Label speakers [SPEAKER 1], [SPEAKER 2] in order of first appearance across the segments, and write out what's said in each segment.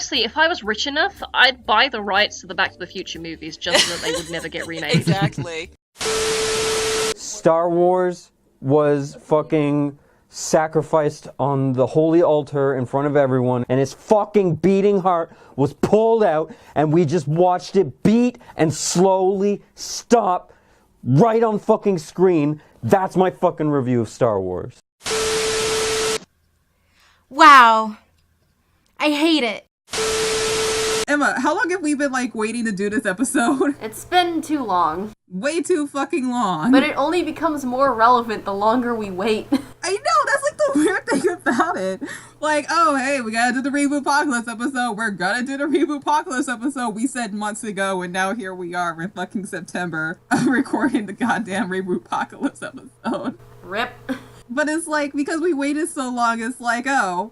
[SPEAKER 1] honestly, if I was rich enough, I'd buy the rights to the Back to the Future movies just so that they would never get remade.
[SPEAKER 2] Exactly.
[SPEAKER 3] Star Wars was fucking sacrificed on the holy altar in front of everyone, and his fucking beating heart was pulled out, and we just watched it beat and slowly stop right on fucking screen. That's my fucking review of Star Wars.
[SPEAKER 4] Wow. I hate it.
[SPEAKER 5] Emma, how long have we been, waiting to do this episode?
[SPEAKER 6] It's been too long.
[SPEAKER 5] Way too fucking long.
[SPEAKER 6] But it only becomes more relevant the longer we wait.
[SPEAKER 5] I know, that's the weird thing about it. Oh, hey, we gotta do the Rebootpocalypse episode. We're gonna do the Rebootpocalypse episode we said months ago, and now here we are in fucking September recording the goddamn Rebootpocalypse episode.
[SPEAKER 6] Rip.
[SPEAKER 5] But it's because we waited so long, it's oh,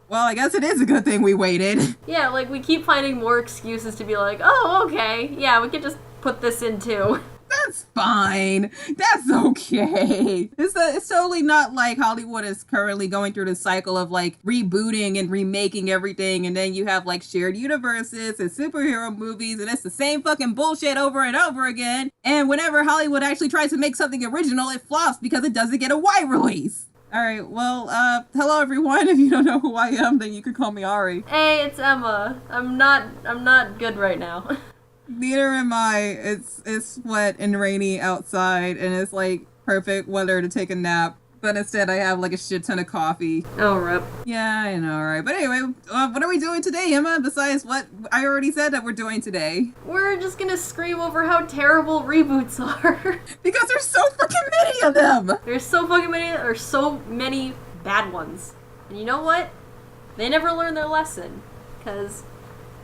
[SPEAKER 5] well, I guess it is a good thing we waited.
[SPEAKER 6] Yeah, we keep finding more excuses to be oh, okay, yeah, we could just put this in too.
[SPEAKER 5] That's fine. That's okay. It's totally not like Hollywood is currently going through the cycle of rebooting and remaking everything, and then you have shared universes and superhero movies, and it's the same fucking bullshit over and over again. And whenever Hollywood actually tries to make something original, it flops because it doesn't get a wide release. Alright, well, hello everyone. If you don't know who I am, then you could call me Ari.
[SPEAKER 6] Hey, it's Emma. I'm not good right now.
[SPEAKER 5] Neither am I. It's wet and rainy outside, and it's perfect weather to take a nap. But instead I have a shit ton of coffee.
[SPEAKER 6] Oh, rip.
[SPEAKER 5] Yeah, I know, right? But anyway, what are we doing today, Emma? Besides what I already said that we're doing today.
[SPEAKER 6] We're just gonna scream over how terrible reboots are.
[SPEAKER 5] Because there's so fucking many of them!
[SPEAKER 6] There's so fucking many, there's so many bad ones. And you know what? They never learned their lesson. Because,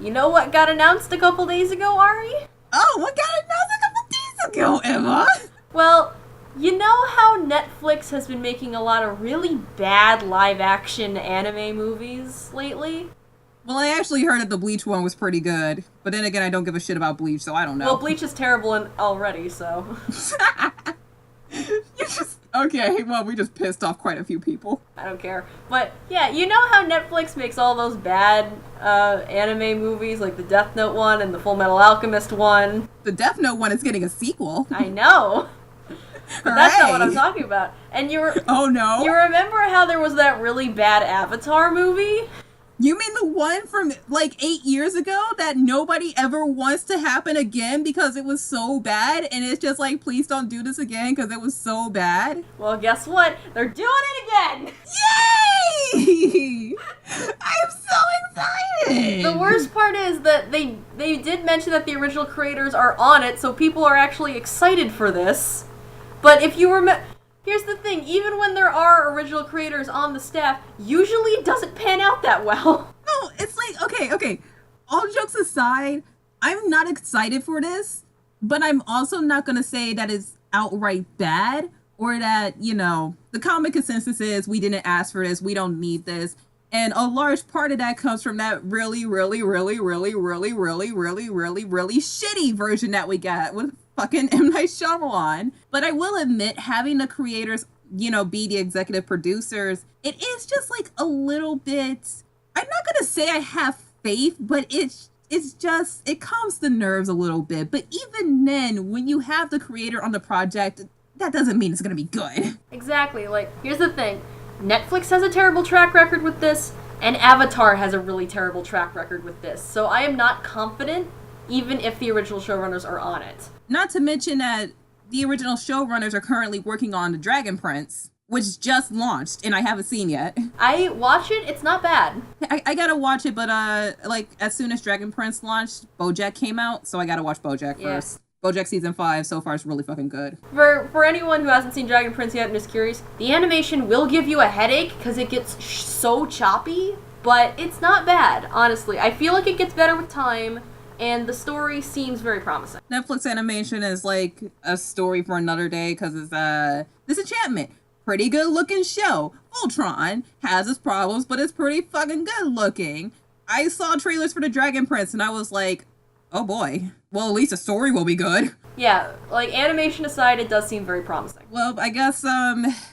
[SPEAKER 6] you know what got announced a couple days ago, Ari?
[SPEAKER 5] Oh, what got announced a couple days ago, Emma?
[SPEAKER 6] Well, you know how Netflix has been making a lot of really bad live-action anime movies lately?
[SPEAKER 5] Well, I actually heard that the Bleach one was pretty good. But then again, I don't give a shit about Bleach, so I don't know.
[SPEAKER 6] Well, Bleach is terrible already, so...
[SPEAKER 5] Okay, well, we just pissed off quite a few people.
[SPEAKER 6] I don't care. But, yeah, you know how Netflix makes all those bad anime movies, like the Death Note one and the Full Metal Alchemist one?
[SPEAKER 5] The Death Note one is getting a sequel.
[SPEAKER 6] I know! But that's not what I'm talking about. And
[SPEAKER 5] oh no?
[SPEAKER 6] You remember how there was that really bad Avatar movie?
[SPEAKER 5] You mean the one from 8 years ago that nobody ever wants to happen again because it was so bad, and it's just please don't do this again because it was so bad?
[SPEAKER 6] Well, guess what? They're doing it again!
[SPEAKER 5] Yay! I'm so excited!
[SPEAKER 6] The worst part is that they did mention that the original creators are on it, so people are actually excited for this. But if you remember... Here's the thing, even when there are original creators on the staff, usually it doesn't pan out that well.
[SPEAKER 5] No, it's okay. All jokes aside, I'm not excited for this, but I'm also not going to say that it's outright bad, or that, the common consensus is we didn't ask for this, we don't need this. And a large part of that comes from that really, really, really, really, really, really, really, really, really shitty version that we got with fucking M. Night Shyamalan. But I will admit, having the creators, be the executive producers, it is just a little bit, I'm not gonna say I have faith, but it calms the nerves a little bit. But even then, when you have the creator on the project, that doesn't mean it's gonna be good.
[SPEAKER 6] Exactly, here's the thing. Netflix has a terrible track record with this, and Avatar has a really terrible track record with this. So I am not confident, even if the original showrunners are on it.
[SPEAKER 5] Not to mention that the original showrunners are currently working on The Dragon Prince, which just launched, and I haven't seen yet.
[SPEAKER 6] I watch it, it's not bad.
[SPEAKER 5] I gotta watch it, but as soon as Dragon Prince launched, BoJack came out, so I gotta watch BoJack first. BoJack season 5 so far is really fucking good.
[SPEAKER 6] For anyone who hasn't seen Dragon Prince yet and is curious, the animation will give you a headache because it gets so choppy, but it's not bad, honestly. I feel like it gets better with time, and the story seems very promising.
[SPEAKER 5] Netflix animation is a story for another day because it's Disenchantment. Pretty good looking show. Voltron has its problems, but it's pretty fucking good looking. I saw trailers for the Dragon Prince and I was like, oh boy. Well, at least the story will be good.
[SPEAKER 6] Yeah, animation aside, it does seem very promising.
[SPEAKER 5] Well, I guess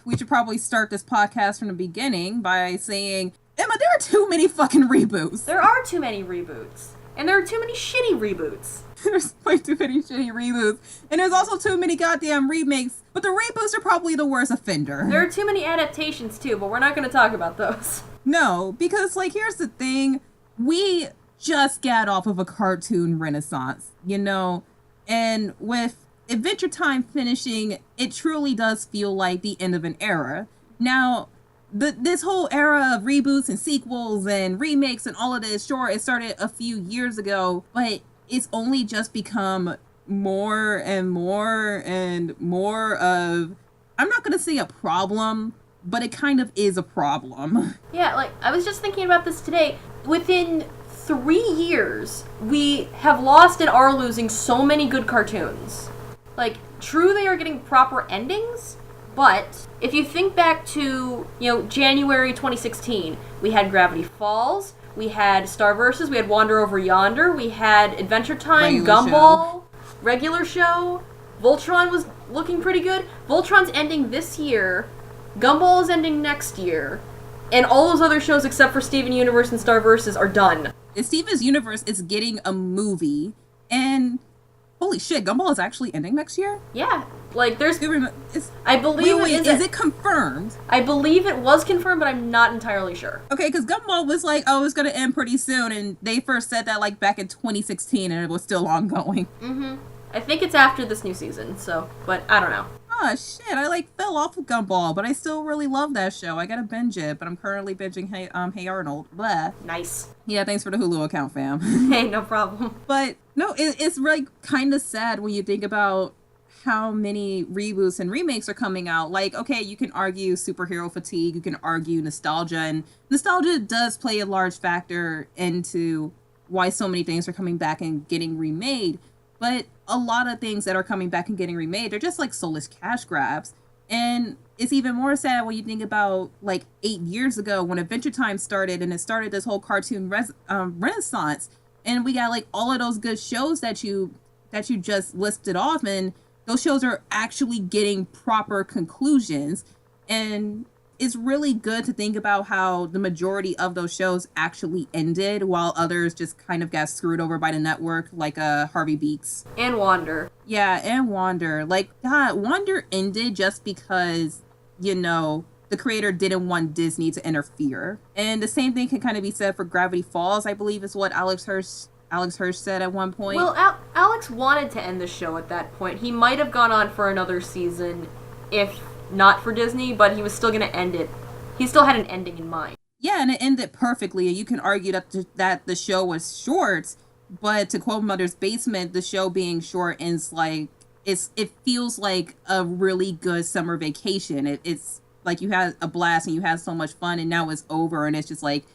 [SPEAKER 5] we should probably start this podcast from the beginning by saying, Emma, there are too many fucking reboots.
[SPEAKER 6] There are too many reboots. And there are too many shitty reboots.
[SPEAKER 5] There's way too many shitty reboots. And there's also too many goddamn remakes. But the reboots are probably the worst offender.
[SPEAKER 6] There are too many adaptations too, but we're not going to talk about those.
[SPEAKER 5] No, because, like, here's the thing. We just got off of a cartoon renaissance, you know? And with Adventure Time finishing, it truly does feel like the end of an era. Now, this whole era of reboots and sequels and remakes and all of this, sure, it started a few years ago, but it's only just become more and more and more of, I'm not going to say a problem, but it kind of is a problem.
[SPEAKER 6] Yeah, like, I was just thinking about this today. Within 3 years, we have lost and are losing so many good cartoons. Like, true, they are getting proper endings, but if you think back to, January 2016, we had Gravity Falls, we had Starverses, we had Wander Over Yonder, we had Adventure Time, Gumball, regular show, Voltron was looking pretty good. Voltron's ending this year, Gumball is ending next year, and all those other shows except for Steven Universe and Starverses are done.
[SPEAKER 5] And Steven's Universe is getting a movie, and holy shit, Gumball is actually ending next year?
[SPEAKER 6] Yeah, like there's...
[SPEAKER 5] It's,
[SPEAKER 6] I believe
[SPEAKER 5] wait, is it confirmed?
[SPEAKER 6] I believe it was confirmed, but I'm not entirely sure.
[SPEAKER 5] Okay, because Gumball was like, oh, it's going to end pretty soon, and they first said that like back in 2016, and it was still ongoing.
[SPEAKER 6] Mm-hmm. I think it's after this new season, so, but I don't know.
[SPEAKER 5] Oh, shit, I like fell off of Gumball, but I still really love that show. I gotta binge it, but I'm currently binging Hey Arnold. Blah.
[SPEAKER 6] Nice.
[SPEAKER 5] Yeah, thanks for the Hulu account, fam.
[SPEAKER 6] Hey, no problem.
[SPEAKER 5] But, no, it's like kind of sad when you think about how many reboots and remakes are coming out. Like, okay, you can argue superhero fatigue, you can argue nostalgia, and nostalgia does play a large factor into why so many things are coming back and getting remade. But a lot of things that are coming back and getting remade, they're just like soulless cash grabs. And it's even more sad when you think about like 8 years ago when Adventure Time started, and it started this whole cartoon renaissance. And we got like all of those good shows that you just listed off, and those shows are actually getting proper conclusions. And it's really good to think about how the majority of those shows actually ended, while others just kind of got screwed over by the network, like Harvey Beaks.
[SPEAKER 6] And Wander.
[SPEAKER 5] Yeah, and Wander. Like, God, Wander ended just because, the creator didn't want Disney to interfere. And the same thing can kind of be said for Gravity Falls, I believe is what Alex Hirsch said at one point.
[SPEAKER 6] Well, Alex wanted to end the show at that point. He might have gone on for another season if not for Disney, but he was still going to end it. He still had an ending in mind.
[SPEAKER 5] Yeah, and it ended perfectly. And you can argue that the show was short, but to quote Mother's Basement, the show being short ends like it feels like a really good summer vacation. It's like you had a blast and you had so much fun, and now it's over, and it's just like,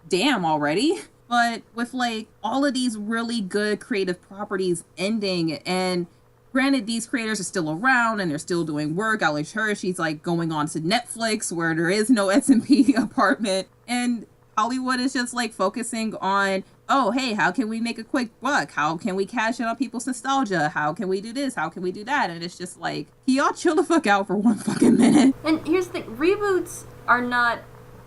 [SPEAKER 5] damn, already. But with like all of these really good creative properties ending, and granted, these creators are still around and they're still doing work. Alex Hirsch, he's like going on to Netflix where there is no S&P apartment. And Hollywood is just like focusing on, oh, hey, how can we make a quick buck? How can we cash in on people's nostalgia? How can we do this? How can we do that? And it's just like, can y'all chill the fuck out for one fucking minute?
[SPEAKER 6] And here's the thing, reboots are not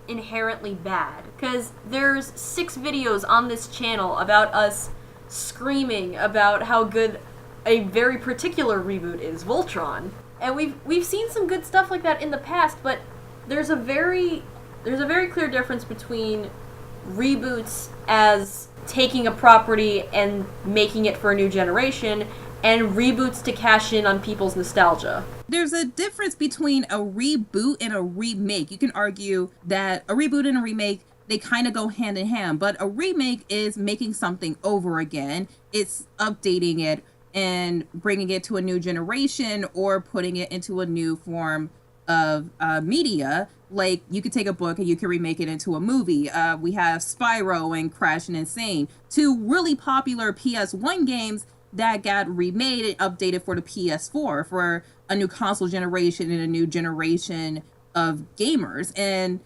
[SPEAKER 6] inherently bad, because there's 6 videos on this channel about us screaming about how good a very particular reboot is, Voltron. And we've seen some good stuff like that in the past, but there's a very clear difference between reboots as taking a property and making it for a new generation, and reboots to cash in on people's nostalgia.
[SPEAKER 5] There's a difference between a reboot and a remake. You can argue that a reboot and a remake, they kind of go hand in hand, but a remake is making something over again. It's updating it and bringing it to a new generation, or putting it into a new form of media. Like, you could take a book and you can remake it into a movie. We have Spyro and Crash and Insane, 2 really popular PS1 games that got remade and updated for the PS4 for a new console generation and a new generation of gamers. And,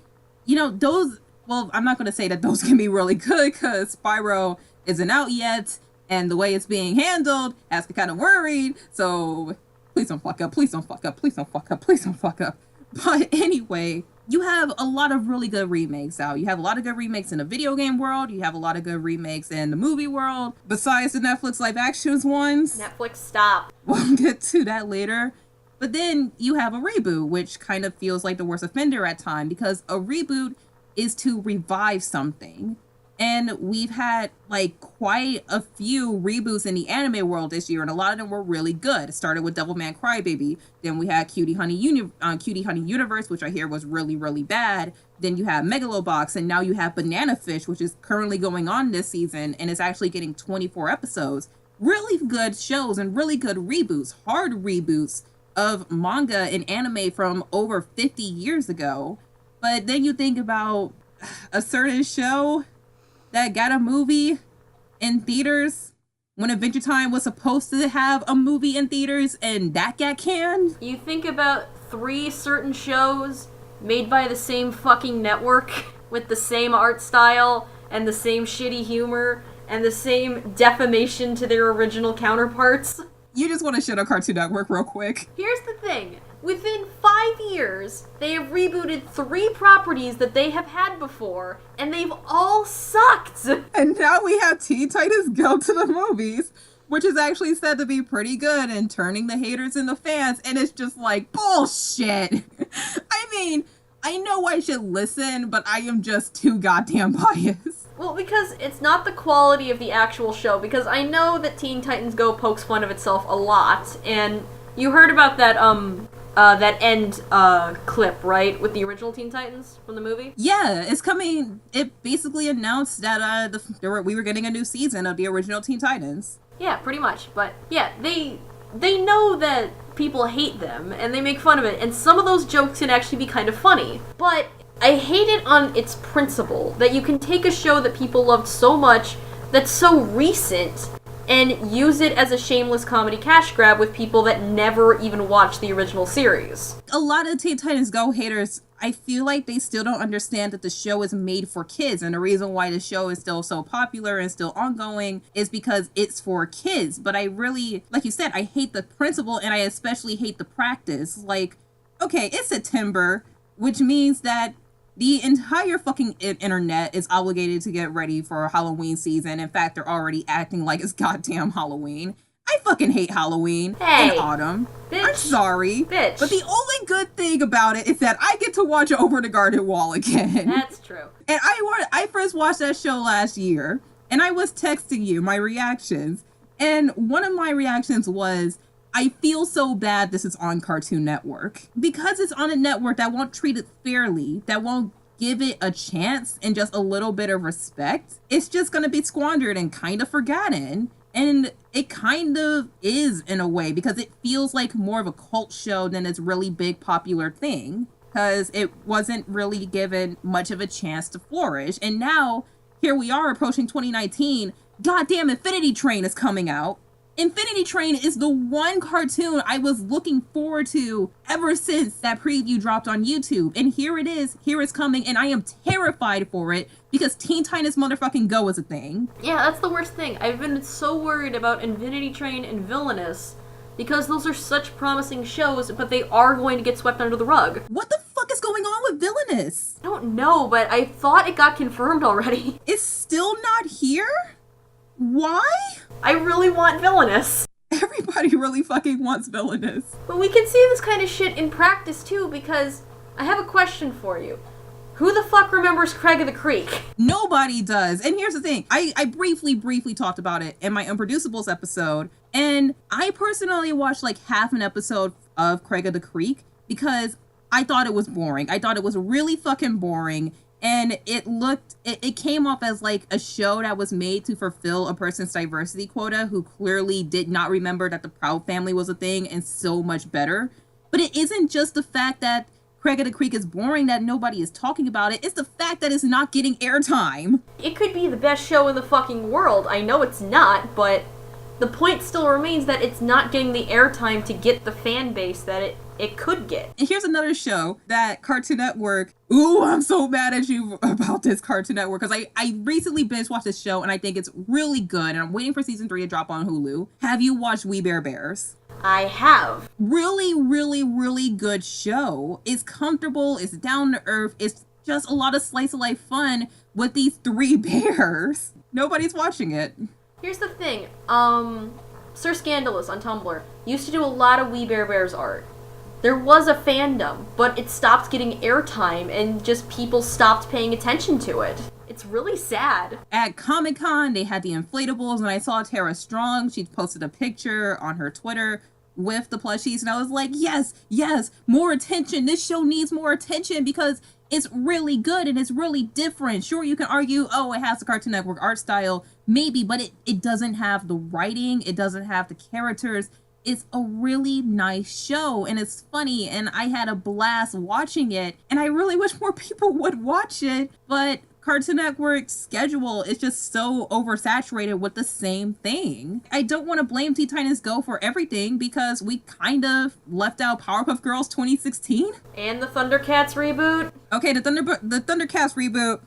[SPEAKER 5] those, well, I'm not going to say that those can be really good, because Spyro isn't out yet, and the way it's being handled has me kind of worried. So please don't fuck up, please don't fuck up, please don't fuck up, please don't fuck up. But anyway, you have a lot of really good remakes out. You have a lot of good remakes in the video game world. You have a lot of good remakes in the movie world, besides the Netflix live actions ones.
[SPEAKER 6] Netflix, stop.
[SPEAKER 5] We'll get to that later. But then you have a reboot, which kind of feels like the worst offender at times, because a reboot is to revive something. And we've had like quite a few reboots in the anime world this year, and a lot of them were really good. It started with Devilman Crybaby. Then we had Cutie Honey Universe, which I hear was really, really bad. Then you have Megalobox, and now you have Banana Fish, which is currently going on this season, and it's actually getting 24 episodes. Really good shows and really good reboots, hard reboots of manga and anime from over 50 years ago. But then you think about a certain show that got a movie in theaters when Adventure Time was supposed to have a movie in theaters, and that got canned.
[SPEAKER 6] You think about 3 certain shows made by the same fucking network with the same art style and the same shitty humor and the same defamation to their original counterparts.
[SPEAKER 5] You just want to shit on Cartoon Network real quick.
[SPEAKER 6] Here's the thing. Within 5 years, they have rebooted 3 properties that they have had before, and they've all sucked.
[SPEAKER 5] And now we have Teen Titans Go to the Movies, which is actually said to be pretty good and turning the haters into fans, and it's just like, bullshit. I mean, I know I should listen, but I am just too goddamn biased.
[SPEAKER 6] Well, because it's not the quality of the actual show, because I know that Teen Titans Go pokes fun of itself a lot, and you heard about that, that end clip, right? With the original Teen Titans from the movie?
[SPEAKER 5] Yeah, it's coming. It basically announced that we were getting a new season of the original Teen Titans.
[SPEAKER 6] Yeah, pretty much. But yeah, they know that people hate them, and they make fun of it, and some of those jokes can actually be kind of funny. But I hate it on its principle, that you can take a show that people loved so much, that's so recent, and use it as a shameless comedy cash grab with people that never even watched the original series.
[SPEAKER 5] A lot of Teen Titans Go haters, I feel like they still don't understand that the show is made for kids, and the reason why the show is still so popular and still ongoing is because it's for kids. But I really, like you said, I hate the principle, and I especially hate the practice. Like, okay, it's September, which means that the entire fucking internet is obligated to get ready for Halloween season. In fact, they're already acting like it's goddamn Halloween. I fucking hate Halloween in autumn.
[SPEAKER 6] Bitch.
[SPEAKER 5] I'm sorry.
[SPEAKER 6] Bitch.
[SPEAKER 5] But the only good thing about it is that I get to watch Over the Garden Wall again.
[SPEAKER 6] That's true.
[SPEAKER 5] And I first watched that show last year, and I was texting you my reactions. And one of my reactions was, I feel so bad this is on Cartoon Network. Because it's on a network that won't treat it fairly, that won't give it a chance and just a little bit of respect, it's just going to be squandered and kind of forgotten. And it kind of is in a way, because it feels like more of a cult show than its really big popular thing, because it wasn't really given much of a chance to flourish. And now, here we are approaching 2019, goddamn Infinity Train is coming out. Infinity Train is the one cartoon I was looking forward to ever since that preview dropped on YouTube. And here it is, here it's coming, and I am terrified for it because Teen Titans motherfucking Go is a thing.
[SPEAKER 6] Yeah, that's the worst thing. I've been so worried about Infinity Train and Villainous because those are such promising shows, but they are going to get swept under the rug.
[SPEAKER 5] What the fuck is going on with Villainous?
[SPEAKER 6] I don't know, but I thought it got confirmed already.
[SPEAKER 5] It's still not here? Why?
[SPEAKER 6] I really want Villainous.
[SPEAKER 5] Everybody really fucking wants Villainous.
[SPEAKER 6] But we can see this kind of shit in practice too, because I have a question for you. Who the fuck remembers Craig of the Creek?
[SPEAKER 5] Nobody does. And here's the thing. I briefly talked about it in my Unproducibles episode. And I personally watched like half an episode of Craig of the Creek because I thought it was boring. I thought it was really fucking boring. And it came off as like a show that was made to fulfill a person's diversity quota who clearly did not remember that the Proud Family was a thing and so much better. But it isn't just the fact that Craig of the Creek is boring that nobody is talking about it. It's the fact that it's not getting airtime.
[SPEAKER 6] It could be the best show in the fucking world. I know it's not, but the point still remains that it's not getting the airtime to get the fan base that it could get.
[SPEAKER 5] And here's another show that Cartoon Network, ooh, I'm so mad at you about this Cartoon Network, because I recently binge watched this show and I think it's really good and I'm waiting for season 3 to drop on Hulu. Have you watched We Bare Bears?
[SPEAKER 6] I have.
[SPEAKER 5] Really, really, really good show. It's comfortable, it's down to earth, it's just a lot of slice of life fun with these three bears. Nobody's watching it.
[SPEAKER 6] Here's the thing, Sir Scandalous on Tumblr used to do a lot of We Bare Bears art. There was a fandom, but it stopped getting airtime and just people stopped paying attention to it. It's really sad.
[SPEAKER 5] At Comic-Con, they had the inflatables, and I saw Tara Strong. She posted a picture on her Twitter with the plushies, and I was like, yes, yes, more attention. This show needs more attention because it's really good and it's really different. Sure, you can argue, oh, it has the Cartoon Network art style, maybe, but it doesn't have the writing, it doesn't have the characters. It's a really nice show, and it's funny, and I had a blast watching it, and I really wish more people would watch it, but Cartoon Network's schedule is just so oversaturated with the same thing. I don't want to blame Teen Titans Go for everything because we kind of left out Powerpuff Girls 2016.
[SPEAKER 6] And the Thundercats reboot.
[SPEAKER 5] Okay, the Thundercats reboot,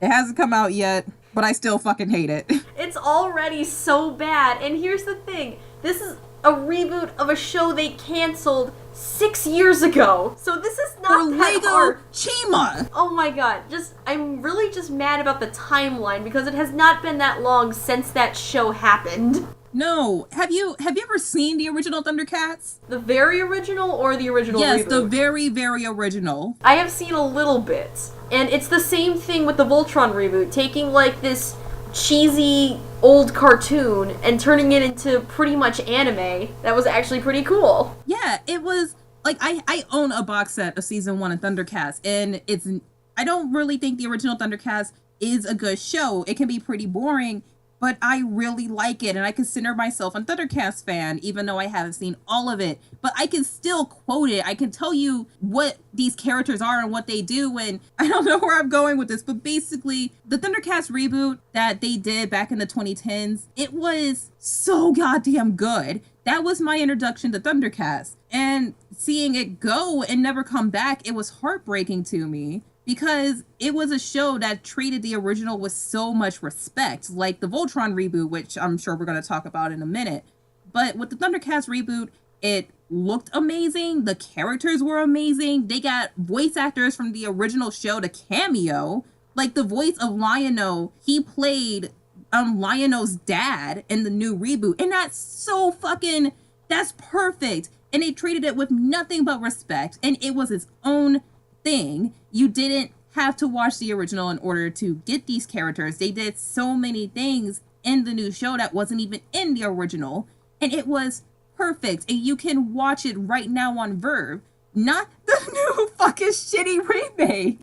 [SPEAKER 5] it hasn't come out yet, but I still fucking hate it.
[SPEAKER 6] It's already so bad, and here's the thing. This is a reboot of a show they canceled 6 years ago. So this is not
[SPEAKER 5] For
[SPEAKER 6] that
[SPEAKER 5] Lego
[SPEAKER 6] hard.
[SPEAKER 5] Chima!
[SPEAKER 6] Oh my god, I'm really just mad about the timeline because it has not been that long since that show happened.
[SPEAKER 5] No, have you ever seen the original Thundercats?
[SPEAKER 6] The very original or the original
[SPEAKER 5] Yes,
[SPEAKER 6] reboot?
[SPEAKER 5] the very, very original.
[SPEAKER 6] I have seen a little bit. And it's the same thing with the Voltron reboot, taking like this cheesy old cartoon and turning it into pretty much anime. That was actually pretty cool.
[SPEAKER 5] Yeah, it was like I own a box set of season 1 of Thundercats, and I don't really think the original Thundercats is a good show. It can be pretty boring, but I really like it, and I consider myself a Thundercats fan, even though I haven't seen all of it. But I can still quote it. I can tell you what these characters are and what they do, and I don't know where I'm going with this, but basically, the Thundercats reboot that they did back in the 2010s, it was so goddamn good. That was my introduction to Thundercats, and seeing it go and never come back, it was heartbreaking to me. Because it was a show that treated the original with so much respect, like the Voltron reboot, which I'm sure we're going to talk about in a minute. But with the Thundercats reboot, it looked amazing. The characters were amazing. They got voice actors from the original show to cameo. Like the voice of Lion-O, he played Lion-O's dad in the new reboot. And that's perfect. And they treated it with nothing but respect. And it was its own thing. You didn't have to watch the original in order to get these characters. They did so many things in the new show that wasn't even in the original, and it was perfect. And you can watch it right now on Verve, not the new fucking shitty remake.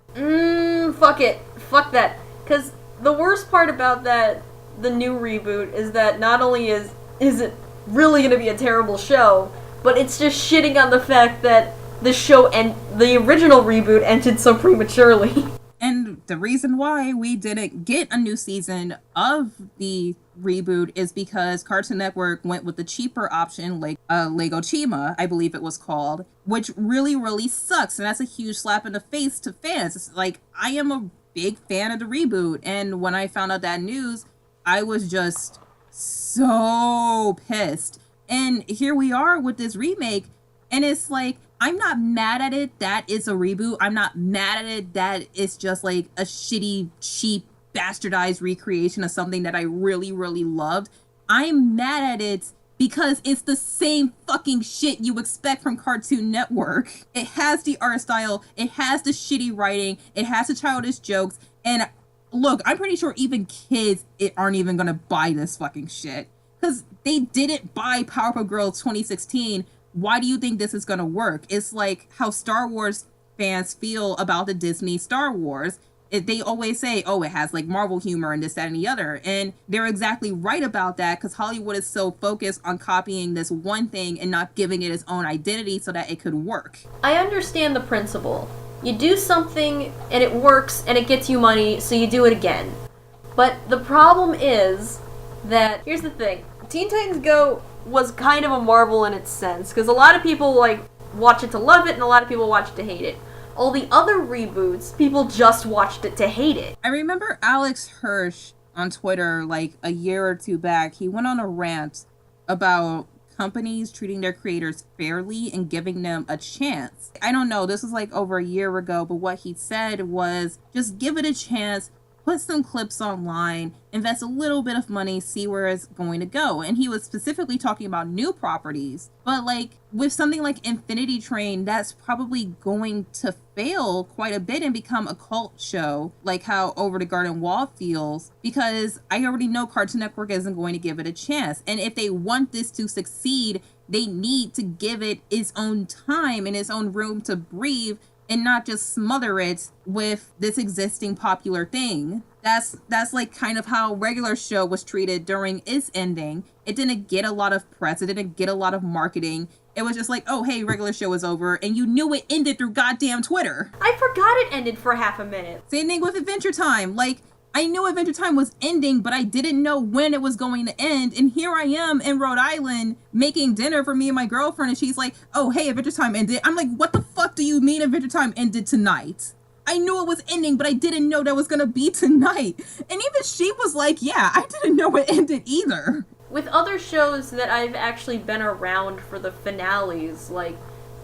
[SPEAKER 6] Fuck it. Fuck that. Because the worst part about the new reboot is that not only is it really going to be a terrible show, but it's just shitting on the fact that the show and the original reboot ended so prematurely.
[SPEAKER 5] And the reason why we didn't get a new season of the reboot is because Cartoon Network went with the cheaper option, like Lego Chima, I believe it was called, which really, really sucks. And that's a huge slap in the face to fans. It's like, I am a big fan of the reboot. And when I found out that news, I was just so pissed. And here we are with this remake. And it's like, I'm not mad at it that it's a reboot. I'm not mad at it that it's just like a shitty, cheap, bastardized recreation of something that I really, really loved. I'm mad at it because it's the same fucking shit you expect from Cartoon Network. It has the art style, it has the shitty writing, it has the childish jokes, and look, I'm pretty sure even kids aren't even gonna buy this fucking shit. Because they didn't buy Powerpuff Girls 2016. Why do you think this is going to work? It's like how Star Wars fans feel about the Disney Star Wars. They always say, oh, it has like Marvel humor and this, that, and the other. And they're exactly right about that because Hollywood is so focused on copying this one thing and not giving it its own identity so that it could work.
[SPEAKER 6] I understand the principle. You do something and it works and it gets you money, so you do it again. But the problem is that, here's the thing. Teen Titans Go was kind of a marvel in its sense, because a lot of people like watch it to love it and a lot of people watch it to hate it. All the other reboots, people just watched it to hate it.
[SPEAKER 5] I remember Alex Hirsch on Twitter like a year or two back, he went on a rant about companies treating their creators fairly and giving them a chance. I don't know, this was like over a year ago, but what he said was just give it a chance, put some clips online, invest a little bit of money, see where it's going to go. And he was specifically talking about new properties. But like with something like Infinity Train, that's probably going to fail quite a bit and become a cult show, like how Over the Garden Wall feels, because I already know Cartoon Network isn't going to give it a chance. And if they want this to succeed, they need to give it its own time and its own room to breathe, and not just smother it with this existing popular thing. That's like kind of how regular show was treated during its ending. It didn't get a lot of press. It didn't get a lot of marketing. It was just like, oh, hey, regular show is over. And you knew it ended through goddamn Twitter.
[SPEAKER 6] I forgot it ended for half a minute.
[SPEAKER 5] Same thing with Adventure Time. Like, I knew Adventure Time was ending, but I didn't know when it was going to end. And here I am in Rhode Island making dinner for me and my girlfriend, and she's like, oh, hey, Adventure Time ended. I'm like, what the fuck do you mean Adventure Time ended tonight? I knew it was ending, but I didn't know that was going to be tonight. And even she was like, yeah, I didn't know it ended either.
[SPEAKER 6] With other shows that I've actually been around for the finales, like,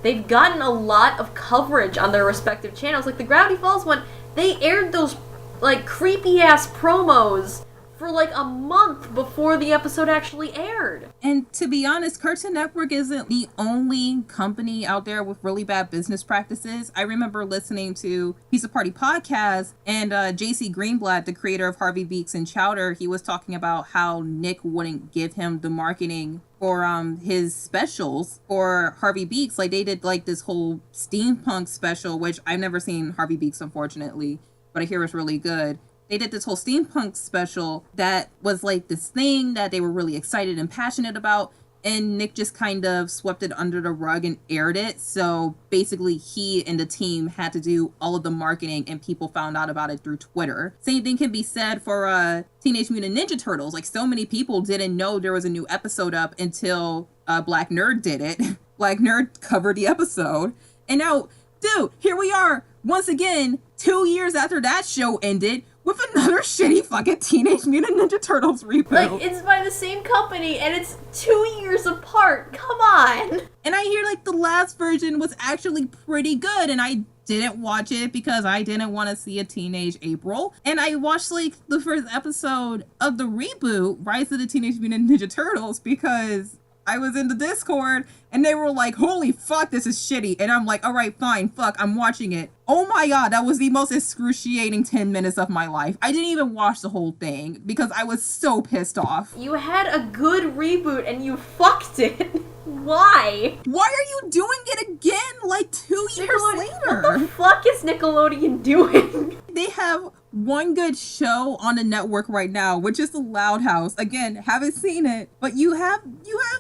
[SPEAKER 6] they've gotten a lot of coverage on their respective channels. Like, the Gravity Falls one, they aired those like creepy ass promos for like a month before the episode actually aired. And
[SPEAKER 5] to be honest, Cartoon Network isn't the only company out there with really bad business practices. I remember listening to Pizza Party Podcast, and JC Greenblatt, the creator of Harvey Beaks and Chowder, he was talking about how Nick wouldn't give him the marketing for his specials for Harvey Beaks. Like, they did like this whole steampunk special, which I've never seen Harvey Beaks, unfortunately, but I hear it's really good. They did this whole steampunk special that was like this thing that they were really excited and passionate about, and Nick just kind of swept it under the rug and aired it. So basically he and the team had to do all of the marketing, and people found out about it through Twitter. Same thing can be said for Teenage Mutant Ninja Turtles. Like, so many people didn't know there was a new episode up until Black Nerd did it. Black Nerd covered the episode. And now, dude, here we are once again, 2 years after that show ended, with another shitty fucking Teenage Mutant Ninja Turtles reboot.
[SPEAKER 6] like, it's by the same company, and it's 2 years apart. Come on!
[SPEAKER 5] And I hear, like, the last version was actually pretty good, and I didn't watch it because I didn't want to see a teenage April. And I watched, like, the first episode of the reboot, Rise of the Teenage Mutant Ninja Turtles, because I was in the Discord, and they were like, holy fuck, this is shitty. And I'm like, all right, fine, fuck, I'm watching it. Oh my god, that was the most excruciating 10 minutes of my life. I didn't even watch the whole thing because I was so pissed off.
[SPEAKER 6] You had a good reboot, and you fucked it. Why?
[SPEAKER 5] Why are you doing it again, like 2 years later?
[SPEAKER 6] What the fuck is Nickelodeon doing?
[SPEAKER 5] They have one good show on the network right now, which is The Loud House. Again, haven't seen it, but you have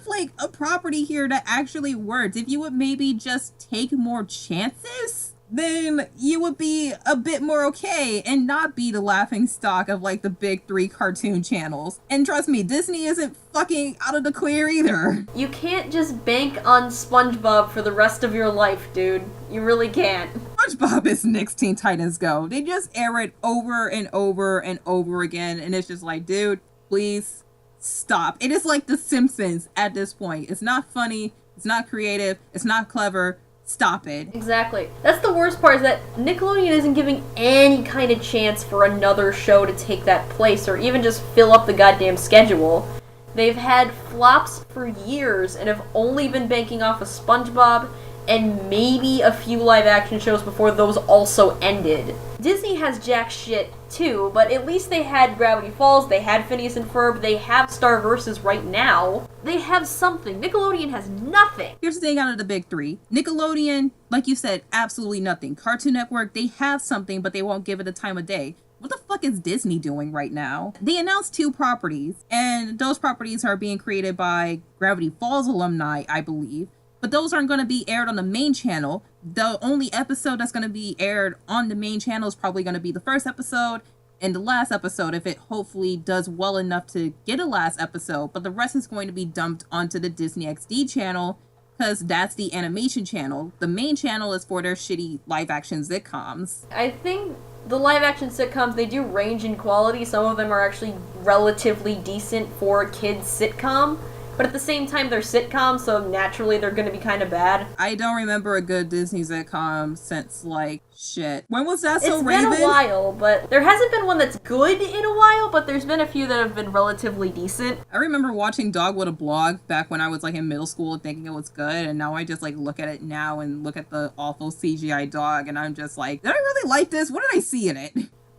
[SPEAKER 5] like a property here that actually works. If you would maybe just take more chances, then you would be a bit more okay and not be the laughing stock of like the big three cartoon channels. And trust me, Disney isn't fucking out of the clear either.
[SPEAKER 6] You can't just bank on SpongeBob for the rest of your life, dude. You really can't.
[SPEAKER 5] SpongeBob is Nick's Teen Titans Go. They just air it over and over and over again, and it's just like, dude, please stop. It is like The Simpsons at this point. It's not funny, it's not creative, it's not clever. Stop it.
[SPEAKER 6] Exactly. That's the worst part, is that Nickelodeon isn't giving any kind of chance for another show to take that place or even just fill up the goddamn schedule. They've had flops for years and have only been banking off of SpongeBob and maybe a few live action shows before those also ended. Disney has jack shit too, but at least they had Gravity Falls, they had Phineas and Ferb, they have Starverses right now. They have something. Nickelodeon has nothing.
[SPEAKER 5] Here's the thing out of the big three. Nickelodeon, like you said, absolutely nothing. Cartoon Network, they have something, but they won't give it the time of day. What the fuck is Disney doing right now? They announced 2 properties, and those properties are being created by Gravity Falls alumni, I believe. But those aren't going to be aired on the main channel. The only episode that's going to be aired on the main channel is probably going to be the first episode and the last episode, if it hopefully does well enough to get a last episode. But the rest is going to be dumped onto the Disney XD channel, because that's the animation channel. The main channel is for their shitty live-action sitcoms.
[SPEAKER 6] I think the live-action sitcoms, they do range in quality. Some of them are actually relatively decent for a kids' sitcom. but at the same time they're sitcoms, so naturally they're gonna be kind of bad.
[SPEAKER 5] I don't remember a good Disney sitcom since, like, shit. When was That So
[SPEAKER 6] It's
[SPEAKER 5] Raven?
[SPEAKER 6] been a while, but there hasn't been one that's good in a while, but there's been a few that have been relatively decent.
[SPEAKER 5] I remember watching Dog with a Blog back when I was, like, in middle school and thinking it was good, and now I just, like, look at it now and look at the awful CGI dog, and I'm just like, did I really like this? What did I see in it?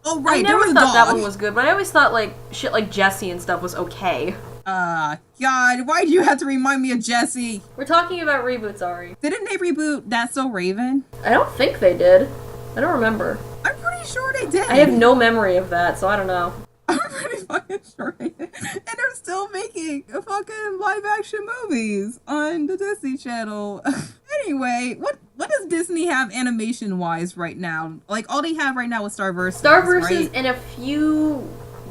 [SPEAKER 5] Oh, right,
[SPEAKER 6] I
[SPEAKER 5] there
[SPEAKER 6] never
[SPEAKER 5] was a
[SPEAKER 6] thought that
[SPEAKER 5] dog.
[SPEAKER 6] one was good, but I always thought, like, shit like Jessie and stuff was okay.
[SPEAKER 5] God, why'd you have to remind me of Jessie?
[SPEAKER 6] We're talking about reboots, Ari.
[SPEAKER 5] Didn't they reboot That's So Raven?
[SPEAKER 6] I don't think they did. I don't remember.
[SPEAKER 5] I'm pretty sure they did.
[SPEAKER 6] I have no memory of that, so I don't know.
[SPEAKER 5] I'm pretty fucking sure they did. And they're still making fucking live action movies on the Disney Channel. Anyway, what does Disney have animation wise right now? Like, all they have right now is Starverse.
[SPEAKER 6] Starverse
[SPEAKER 5] right?
[SPEAKER 6] and a few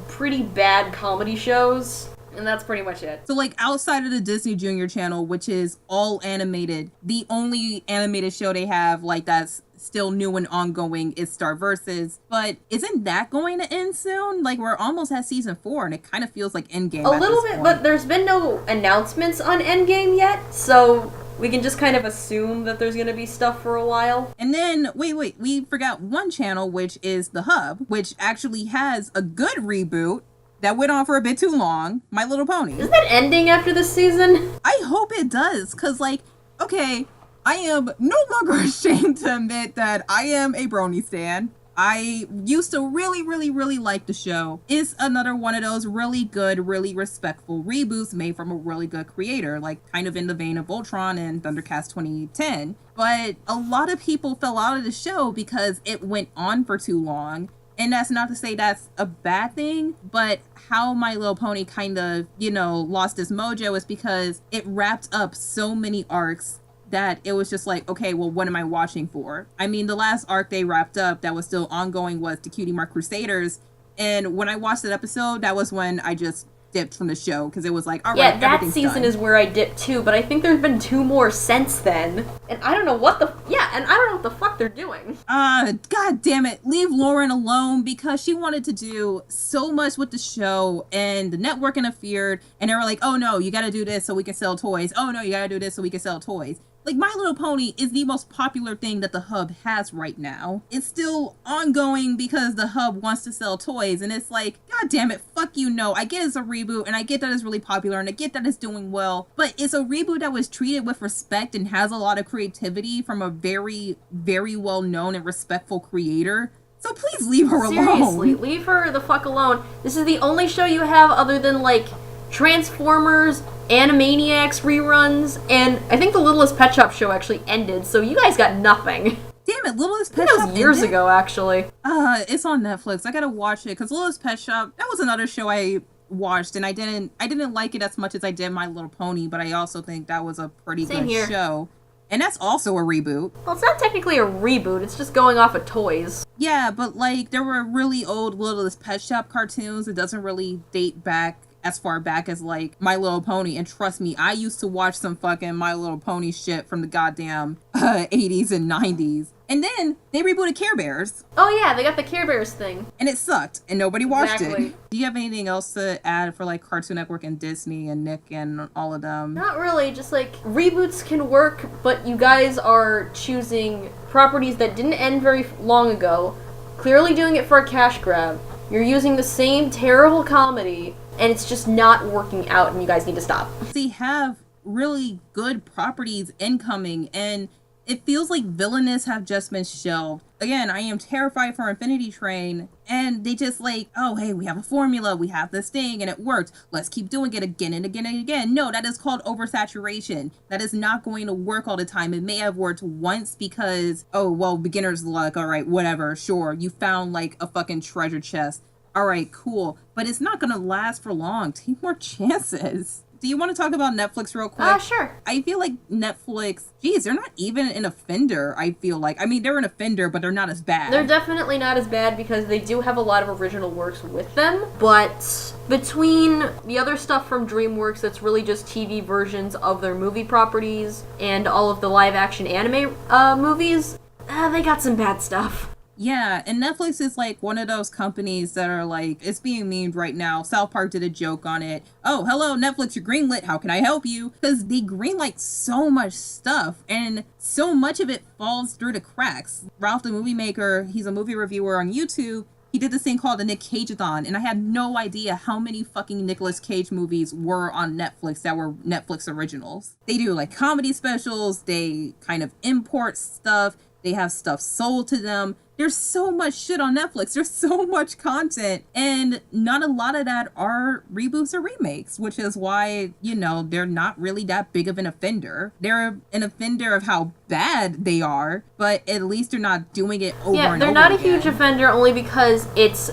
[SPEAKER 6] pretty bad comedy shows, and that's pretty much it.
[SPEAKER 5] So, like, outside of the Disney Junior Channel, which is all animated, the only animated show they have, like, that's still new and ongoing is Starverses. But isn't that going to end soon? Like, we're almost at season 4, and it kind of feels like Endgame
[SPEAKER 6] A
[SPEAKER 5] at
[SPEAKER 6] little
[SPEAKER 5] this
[SPEAKER 6] bit,
[SPEAKER 5] point.
[SPEAKER 6] but there's been no announcements on Endgame yet, so we can just kind of assume that there's gonna be stuff for a while.
[SPEAKER 5] And then, wait, we forgot one channel, which is The Hub, which actually has a good reboot that went on for a bit too long, My Little Pony.
[SPEAKER 6] Isn't that ending after this season?
[SPEAKER 5] I hope it does, because, like, okay, I am no longer ashamed to admit that I am a brony stan. I used to really, really, really like the show. It's another one of those really good, really respectful reboots made from a really good creator, like kind of in the vein of Voltron and Thundercats 2010. But a lot of people fell out of the show because it went on for too long. And that's not to say that's a bad thing, but how My Little Pony kind of, lost its mojo is because it wrapped up so many arcs that it was just like, okay, well, what am I watching for? I mean, the last arc they wrapped up that was still ongoing was the Cutie Mark Crusaders. And when I watched that episode, that was when I just dipped from the show, because it was like, all right,
[SPEAKER 6] Yeah, that
[SPEAKER 5] everything's
[SPEAKER 6] season
[SPEAKER 5] done.
[SPEAKER 6] is where I dipped too, but I think there's been 2 more since then. And I don't know what the fuck they're doing.
[SPEAKER 5] God damn it, leave Lauren alone, because she wanted to do so much with the show, and the network interfered, and they were like, oh no, you gotta do this so we can sell toys. Oh no, you gotta do this so we can sell toys. Like, My Little Pony is the most popular thing that the Hub has right now. It's still ongoing because the Hub wants to sell toys, and it's like, god damn it, fuck you, no. I get it's a reboot, and I get that it's really popular, and I get that it's doing well, but it's a reboot that was treated with respect and has a lot of creativity from a very, very well-known and respectful creator. So please leave her
[SPEAKER 6] Seriously,
[SPEAKER 5] alone.
[SPEAKER 6] leave her the fuck alone. This is the only show you have other than, like, Transformers, Animaniacs reruns, and I think the Littlest Pet Shop show actually ended, so you guys got nothing.
[SPEAKER 5] Damn it, Littlest
[SPEAKER 6] I
[SPEAKER 5] Pet
[SPEAKER 6] think
[SPEAKER 5] Shop
[SPEAKER 6] that was years
[SPEAKER 5] ended?
[SPEAKER 6] ago, actually.
[SPEAKER 5] It's on Netflix. I gotta watch it, because Littlest Pet Shop, that was another show I watched, and I didn't like it as much as I did My Little Pony, but I also think that was a pretty
[SPEAKER 6] Same
[SPEAKER 5] good
[SPEAKER 6] here.
[SPEAKER 5] show. And that's also a reboot.
[SPEAKER 6] Well, it's not technically a reboot, it's just going off of toys.
[SPEAKER 5] Yeah, but like, there were really old Littlest Pet Shop cartoons. It doesn't really date back as far back as, like, My Little Pony. And trust me, I used to watch some fucking My Little Pony shit from the goddamn 80s and 90s. And then they rebooted Care Bears.
[SPEAKER 6] Oh yeah, they got the Care Bears thing.
[SPEAKER 5] And it sucked, and nobody watched
[SPEAKER 6] Exactly.
[SPEAKER 5] it. Do you have anything else to add for, like, Cartoon Network and Disney and Nick and all of them?
[SPEAKER 6] Not really, just like, reboots can work, but you guys are choosing properties that didn't end very long ago, clearly doing it for a cash grab. You're using the same terrible comedy, and it's just not working out, and you guys need to stop.
[SPEAKER 5] They have really good properties incoming, and it feels like Villainous have just been shelved. Again, I am terrified for Infinity Train, and they just like, oh, hey, we have a formula, we have this thing, and it worked. Let's keep doing it again and again and again. No, that is called oversaturation. That is not going to work all the time. It may have worked once because, oh, well, beginner's luck, all right, whatever, sure. You found, like, a fucking treasure chest. All right, cool. But it's not going to last for long. Take more chances. Do you want to talk about Netflix real quick?
[SPEAKER 6] Sure.
[SPEAKER 5] I feel like Netflix, geez, they're not even an offender, I feel like. I mean, they're an offender, but they're not as bad.
[SPEAKER 6] They're definitely not as bad because they do have a lot of original works with them, but between the other stuff from DreamWorks that's really just TV versions of their movie properties and all of the live-action anime movies, they got some bad stuff.
[SPEAKER 5] Yeah, and Netflix is like one of those companies that are like, it's being memed right now. South Park did a joke on it. Oh, hello, Netflix, you're greenlit. How can I help you? Because they greenlight so much stuff, and so much of it falls through the cracks. Ralph the Movie Maker, he's a movie reviewer on YouTube. He did this thing called the Nick Cage-a-thon, and I had no idea how many fucking Nicolas Cage movies were on Netflix that were Netflix originals. They do like comedy specials, they kind of import stuff, they have stuff sold to them. There's so much shit on Netflix. There's so much content. And not a lot of that are reboots or remakes, which is why, you know, they're not really that big of an offender. They're an offender of how bad they are, but at least they're not doing it over and over again.
[SPEAKER 6] Yeah, they're not a huge offender only because it's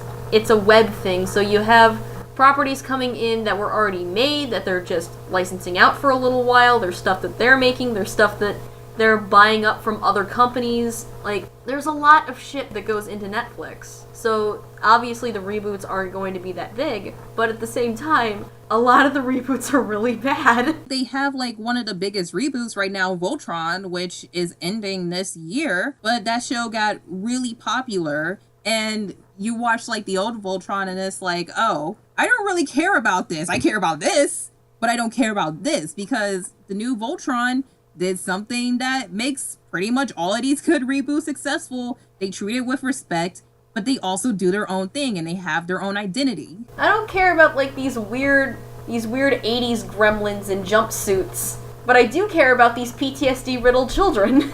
[SPEAKER 6] a web thing. So you have properties coming in that were already made that they're just licensing out for a little while. There's stuff that they're making. There's stuff that they're buying up from other companies. Like, there's a lot of shit that goes into Netflix. So, obviously the reboots aren't going to be that big, but at the same time, a lot of the reboots are really bad.
[SPEAKER 5] They have, like, one of the biggest reboots right now, Voltron, which is ending this year, but that show got really popular, and you watch, like, the old Voltron, and it's like, oh, I don't really care about this. I care about this, but I don't care about this, because the new Voltron did something that makes pretty much all of these good reboots successful. They treat it with respect, but they also do their own thing, and they have their own identity.
[SPEAKER 6] I don't care about, like, these weird 80s gremlins in jumpsuits, but I do care about these PTSD-riddled children.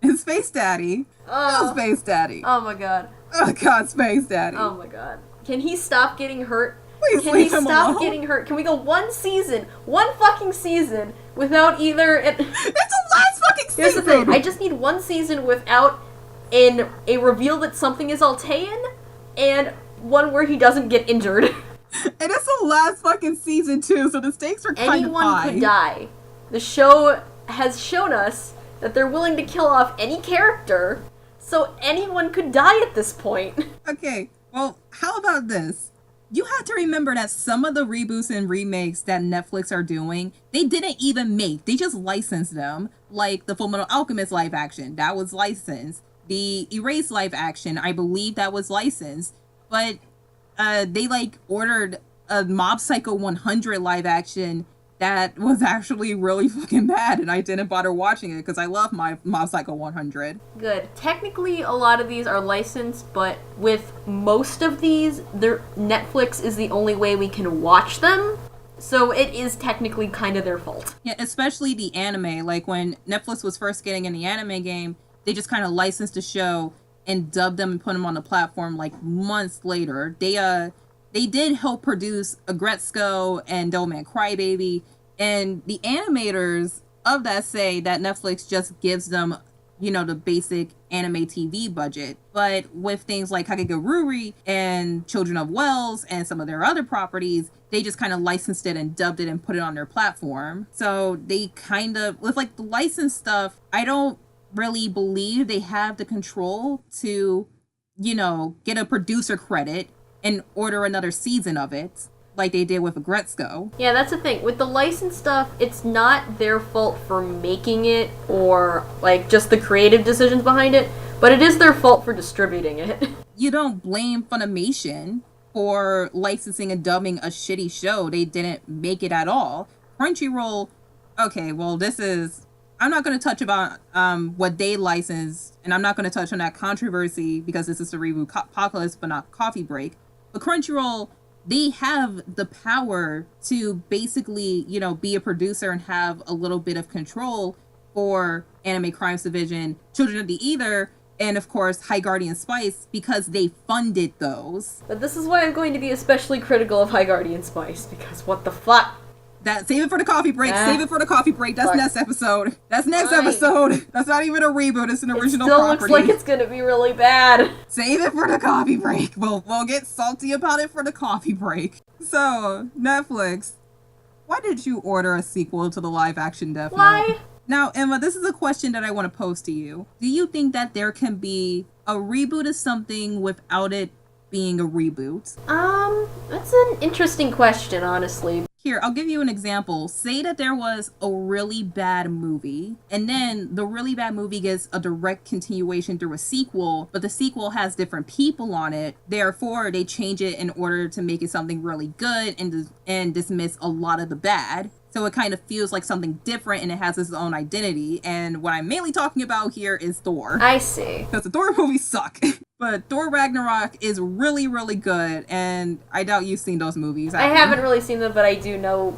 [SPEAKER 5] And Space Daddy. Oh, Space Daddy.
[SPEAKER 6] Oh my god.
[SPEAKER 5] Oh god, Space Daddy.
[SPEAKER 6] Oh my god. Can he stop getting hurt?
[SPEAKER 5] Please
[SPEAKER 6] Can he
[SPEAKER 5] leave him
[SPEAKER 6] stop
[SPEAKER 5] alone.
[SPEAKER 6] getting hurt? Can we go one fucking season, without either...
[SPEAKER 5] It's the last fucking season!
[SPEAKER 6] Here's the thing, I just need one season without a reveal that something is Altean, and one where he doesn't get injured.
[SPEAKER 5] And it's the last fucking season too, so the stakes are kind of high.
[SPEAKER 6] Anyone could die. The show has shown us that they're willing to kill off any character, so anyone could die at this point.
[SPEAKER 5] Okay, well, how about this? You have to remember that some of the reboots and remakes that Netflix are doing, they didn't even make. They just licensed them. Like the Fullmetal Alchemist live action, that was licensed. The Erased live action, I believe that was licensed. But they like ordered a Mob Psycho 100 live action that was actually really fucking bad, and I didn't bother watching it because I love my Mob Psycho 100.
[SPEAKER 6] Good. Technically, a lot of these are licensed, but with most of these, Netflix is the only way we can watch them, so it is technically kind of their fault.
[SPEAKER 5] Yeah, especially the anime. Like, when Netflix was first getting in the anime game, they just kind of licensed the show and dubbed them and put them on the platform, like, months later. They did help produce Agretzko and Devilman Crybaby, and the animators of that say that Netflix just gives them, you know, the basic anime TV budget. But with things like Kakegururi and Children of Wells and some of their other properties, they just kind of licensed it and dubbed it and put it on their platform. So they kind of, with like the licensed stuff, I don't really believe they have the control to, you know, get a producer credit and order another season of it, like they did with Agretzko.
[SPEAKER 6] Yeah, that's the thing. With the licensed stuff, it's not their fault for making it, or, like, just the creative decisions behind it, but it is their fault for distributing it.
[SPEAKER 5] You don't blame Funimation for licensing and dubbing a shitty show. They didn't make it at all. Crunchyroll, okay, well, this is... I'm not going to touch about what they licensed, and I'm not going to touch on that controversy because this is the Rebootpocalypse, but not Coffee Break. But Crunchyroll, they have the power to basically, you know, be a producer and have a little bit of control for Anime Crimes Division, Children of the Ether, and of course, High Guardian Spice, because they funded those.
[SPEAKER 6] But this is why I'm going to be especially critical of High Guardian Spice, because what the fuck?
[SPEAKER 5] Save it for the coffee break. Save it for the coffee break. That's next episode. That's next episode. That's not even a reboot. It's an original
[SPEAKER 6] still
[SPEAKER 5] property.
[SPEAKER 6] Looks like it's gonna be really bad.
[SPEAKER 5] Save it for the coffee break. We'll get salty about it for the coffee break. So, Netflix, why did you order a sequel to the live action Death Note?
[SPEAKER 6] Why?
[SPEAKER 5] Now, Emma, this is a question that I want to pose to you. Do you think that there can be a reboot of something without it being a reboot?
[SPEAKER 6] That's an interesting question, honestly.
[SPEAKER 5] Here, I'll give you an example. Say that there was a really bad movie, and then the really bad movie gets a direct continuation through a sequel, but the sequel has different people on it. Therefore, they change it in order to make it something really good and dismiss a lot of the bad. So it kind of feels like something different and it has its own identity. And what I'm mainly talking about here is Thor.
[SPEAKER 6] I see.
[SPEAKER 5] Because the Thor movies suck. But Thor Ragnarok is really, really good. And I doubt you've seen those movies.
[SPEAKER 6] I haven't really seen them, but I do know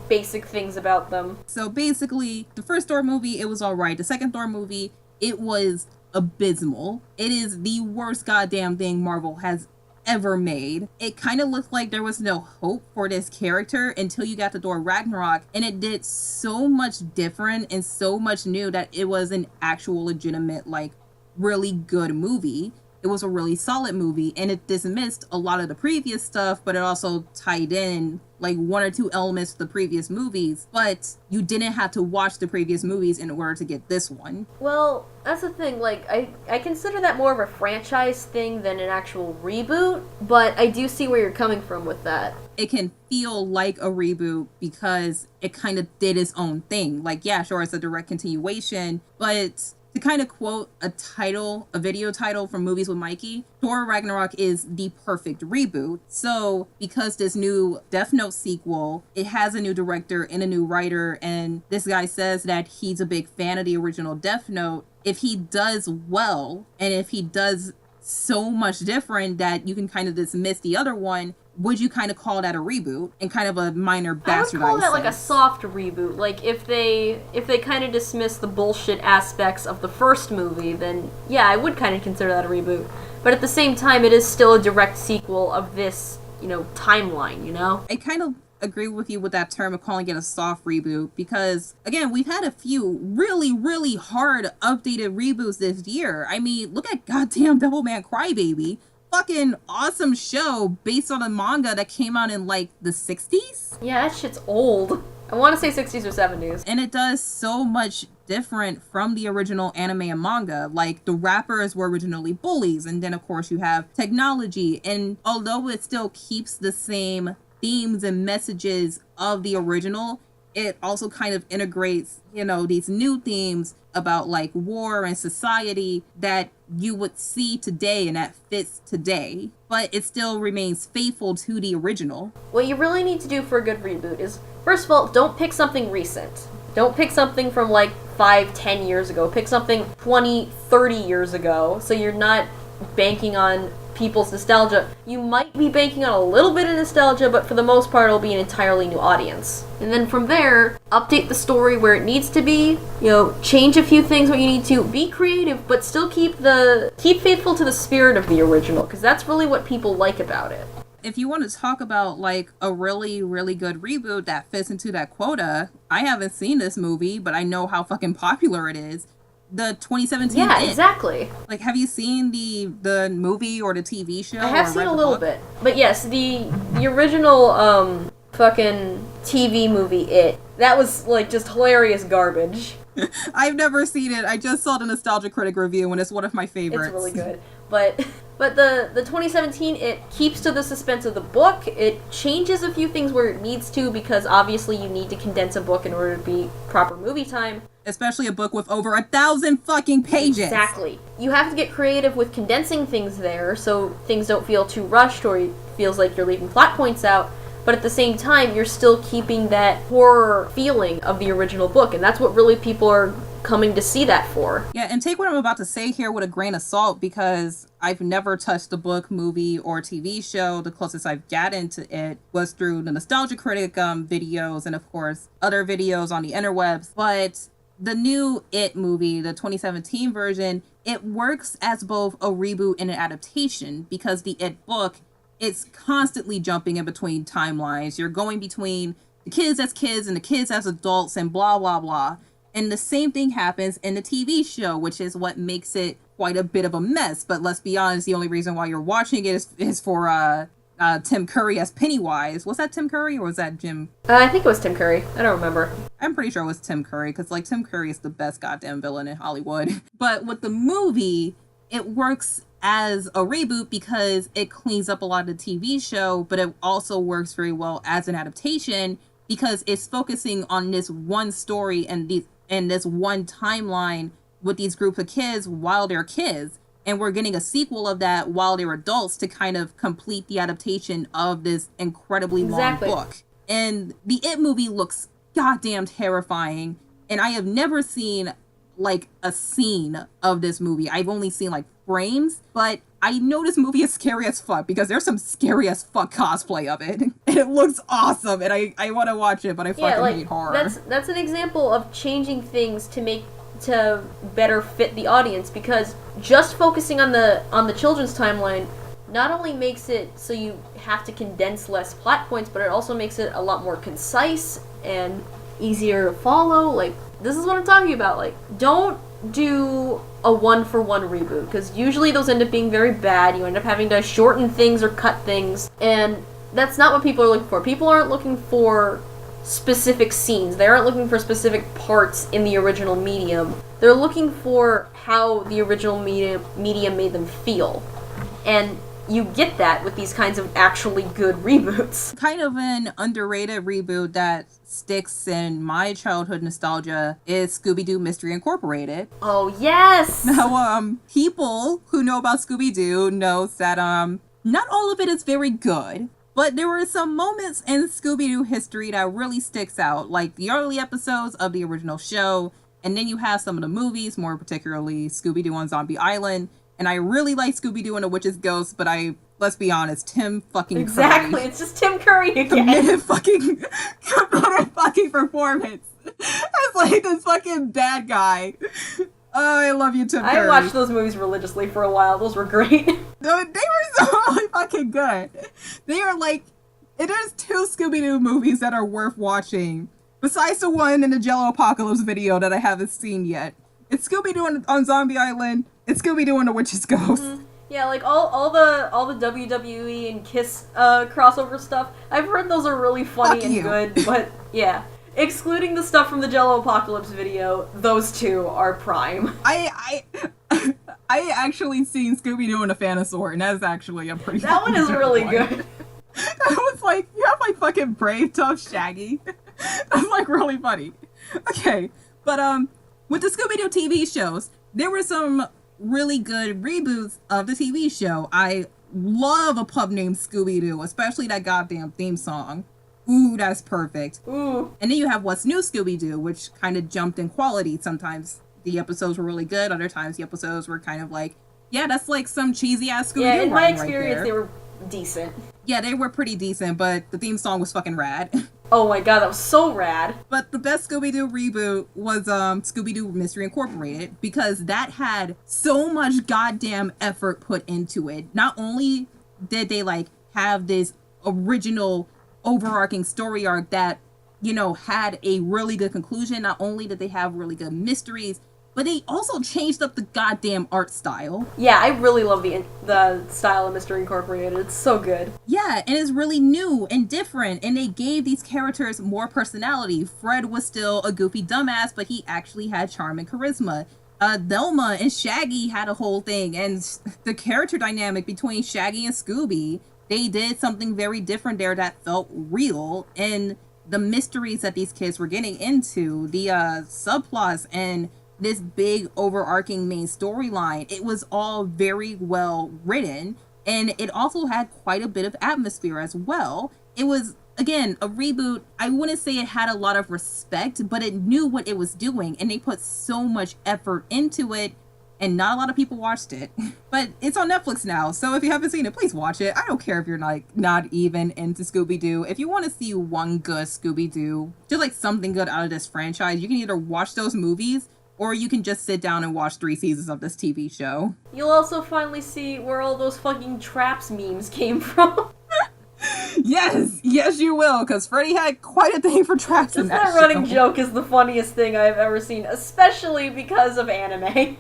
[SPEAKER 6] basic things about them.
[SPEAKER 5] So basically, the first Thor movie, it was alright. The second Thor movie, it was abysmal. It is the worst goddamn thing Marvel has ever made. It kind of looked like there was no hope for this character until you got to Thor Ragnarok, and it did so much different and so much new that it was an actual legitimate, like, really good movie. It was a really solid movie, and it dismissed a lot of the previous stuff, but it also tied in like one or two elements to the previous movies, but you didn't have to watch the previous movies in order to get this one.
[SPEAKER 6] Well, that's the thing, like, I consider that more of a franchise thing than an actual reboot, but I do see where you're coming from with that.
[SPEAKER 5] It can feel like a reboot because it kind of did its own thing. Like, yeah, sure, it's a direct continuation, but to kind of quote a video title from Movies with Mikey, Thor Ragnarok is the perfect reboot. So, because this new Death Note sequel, it has a new director and a new writer, and this guy says that he's a big fan of the original Death Note, if he does well, and if he does so much different that you can kind of dismiss the other one, would you kind of call that a reboot and kind of a minor bastardized?
[SPEAKER 6] I would call that like a soft reboot. Like if they kind of dismiss the bullshit aspects of the first movie, then yeah, I would kind of consider that a reboot. But at the same time, it is still a direct sequel of this, timeline, I
[SPEAKER 5] kind of agree with you with that term of calling it a soft reboot because, again, we've had a few really, really hard updated reboots this year. I mean, look at goddamn Devilman Crybaby. Fucking awesome show based on a manga that came out in like the 60s?
[SPEAKER 6] Yeah, that shit's old. I want to say 60s or 70s.
[SPEAKER 5] And it does so much different from the original anime and manga. Like, the rappers were originally bullies, and then of course you have technology, and although it still keeps the same themes and messages of the original, it also kind of integrates, these new themes about like war and society that you would see today and that fits today, but it still remains faithful to the original.
[SPEAKER 6] What you really need to do for a good reboot is, first of all, don't pick something recent. Don't pick something from like 5-10 years ago. Pick something 20-30 years ago, so you're not banking on people's nostalgia. You might be banking on a little bit of nostalgia, but for the most part it'll be an entirely new audience. And then from there, update the story where it needs to be, change a few things when you need to, be creative, but still keep faithful to the spirit of the original, because that's really what people like about it.
[SPEAKER 5] If you want to talk about like a really, really good reboot that fits into that quota, I haven't seen this movie, but I know how fucking popular it is. The 2017
[SPEAKER 6] Yeah, exactly.
[SPEAKER 5] Like, have you seen the movie or the TV show?
[SPEAKER 6] I have seen a little bit. But yes, the original fucking TV movie It, that was like just hilarious garbage.
[SPEAKER 5] I've never seen it. I just saw the Nostalgia Critic review and it's one of my favorites.
[SPEAKER 6] It's really good. But the 2017 It keeps to the suspense of the book. It changes a few things where it needs to, because obviously you need to condense a book in order to be proper movie time.
[SPEAKER 5] Especially a book with over 1,000 fucking pages.
[SPEAKER 6] Exactly. You have to get creative with condensing things there so things don't feel too rushed or it feels like you're leaving plot points out. But at the same time, you're still keeping that horror feeling of the original book. And that's what really people are coming to see that for.
[SPEAKER 5] Yeah, and take what I'm about to say here with a grain of salt, because I've never touched the book, movie, or TV show. The closest I've gotten to it was through the Nostalgia Critic videos and, of course, other videos on the interwebs. But the new It movie, the 2017 version, it works as both a reboot and an adaptation, because the It book, it's constantly jumping in between timelines. You're going between the kids as kids and the kids as adults and blah, blah, blah. And the same thing happens in the TV show, which is what makes it quite a bit of a mess. But let's be honest, the only reason why you're watching it is for Tim Curry as Pennywise. Was that Tim Curry or was that Jim?
[SPEAKER 6] I think it was Tim Curry. I don't remember.
[SPEAKER 5] I'm pretty sure it was Tim Curry, because like Tim Curry is the best goddamn villain in Hollywood. But with the movie, it works as a reboot because it cleans up a lot of the TV show, but it also works very well as an adaptation because it's focusing on this one story and this one timeline with these group of kids while they're kids. And we're getting a sequel of that while they're adults to kind of complete the adaptation of this incredibly long book. And the It movie looks goddamn terrifying. And I have never seen like a scene of this movie. I've only seen like frames, but I know this movie is scary as fuck because there's some scary as fuck cosplay of it. And it looks awesome. And I want to watch it, but I fucking hate horror.
[SPEAKER 6] That's an example of changing things to better fit the audience, because just focusing on the children's timeline not only makes it so you have to condense less plot points, but it also makes it a lot more concise and easier to follow. Like, this is what I'm talking about. Like, don't do a one-for-one reboot, because usually those end up being very bad. You end up having to shorten things or cut things, and that's not what people are looking for. People aren't looking for specific scenes. They aren't looking for specific parts in the original medium. They're looking for how the original medium made them feel. And you get that with these kinds of actually good reboots.
[SPEAKER 5] Kind of an underrated reboot that sticks in my childhood nostalgia is Scooby-Doo Mystery Incorporated.
[SPEAKER 6] Oh, yes!
[SPEAKER 5] Now, people who know about Scooby-Doo knows that, not all of it is very good. But there were some moments in Scooby-Doo history that really sticks out, like the early episodes of the original show, and then you have some of the movies, more particularly Scooby-Doo on Zombie Island, and I really like Scooby-Doo and the Witch's Ghost, but let's be honest, Tim fucking
[SPEAKER 6] Exactly,
[SPEAKER 5] Curry,
[SPEAKER 6] it's just Tim Curry again.
[SPEAKER 5] committed fucking performance. As like this fucking bad guy. Oh, I love you, Tim Curry.
[SPEAKER 6] I watched those movies religiously for a while. Those were great.
[SPEAKER 5] No, they were so really fucking good. They are like, there's 2 Scooby-Doo movies that are worth watching, besides the one in the Jello-Apocalypse video that I haven't seen yet. It's Scooby-Doo on Zombie Island. It's Scooby-Doo and the Witch's Ghost.
[SPEAKER 6] Mm-hmm. Yeah, like all the WWE and Kiss crossover stuff. I've heard those are really funny and good, but yeah. Excluding the stuff from the Jello-Apocalypse video, those 2 are prime.
[SPEAKER 5] I actually seen Scooby-Doo and the Phanosaur, and that's actually a pretty
[SPEAKER 6] That one is really good.
[SPEAKER 5] I was like, you have like fucking Brave, Tough, Shaggy. That's like really funny. Okay, but with the Scooby-Doo TV shows, there were some really good reboots of the TV show. I love a pup named Scooby-Doo, especially that goddamn theme song. Ooh, that's perfect.
[SPEAKER 6] Ooh.
[SPEAKER 5] And then you have What's New Scooby-Doo, which kind of jumped in quality. Sometimes the episodes were really good, other times the episodes were kind of like, yeah, that's like some cheesy-ass Scooby-Doo.
[SPEAKER 6] Yeah, in my
[SPEAKER 5] right
[SPEAKER 6] experience,
[SPEAKER 5] there.
[SPEAKER 6] they were decent.
[SPEAKER 5] Yeah, they were pretty decent, but the theme song was fucking rad.
[SPEAKER 6] Oh my god, that was so rad.
[SPEAKER 5] But the best Scooby-Doo reboot was Scooby-Doo Mystery Incorporated, because that had so much goddamn effort put into it. Not only did they like have this original overarching story arc that, you know, had a really good conclusion, not only did they have really good mysteries, but they also changed up the goddamn art style.
[SPEAKER 6] Yeah, I really love the style of Mystery Incorporated. It's so good.
[SPEAKER 5] Yeah, and it's really new and different, and they gave these characters more personality. Fred was still a goofy dumbass, but he actually had charm and charisma. Velma and Shaggy had a whole thing, and the character dynamic between Shaggy and Scooby, they did something very different there that felt real, and the mysteries that these kids were getting into, the subplots and this big overarching main storyline, it was all very well written, and it also had quite a bit of atmosphere as well. It was, again, a reboot. I wouldn't say it had a lot of respect, but it knew what it was doing, and they put so much effort into it, and not a lot of people watched it. But it's on Netflix now, so if you haven't seen it, please watch it. I don't care if you're not even into Scooby-Doo. If you want to see one good Scooby-Doo, just like something good out of this franchise, you can either watch those movies, or you can just sit down and watch 3 seasons of this TV show.
[SPEAKER 6] You'll also finally see where all those fucking traps memes came from.
[SPEAKER 5] Yes, you will, because Freddy had quite a thing for traps in that
[SPEAKER 6] running
[SPEAKER 5] show.
[SPEAKER 6] joke is the funniest thing I've ever seen, especially because of anime.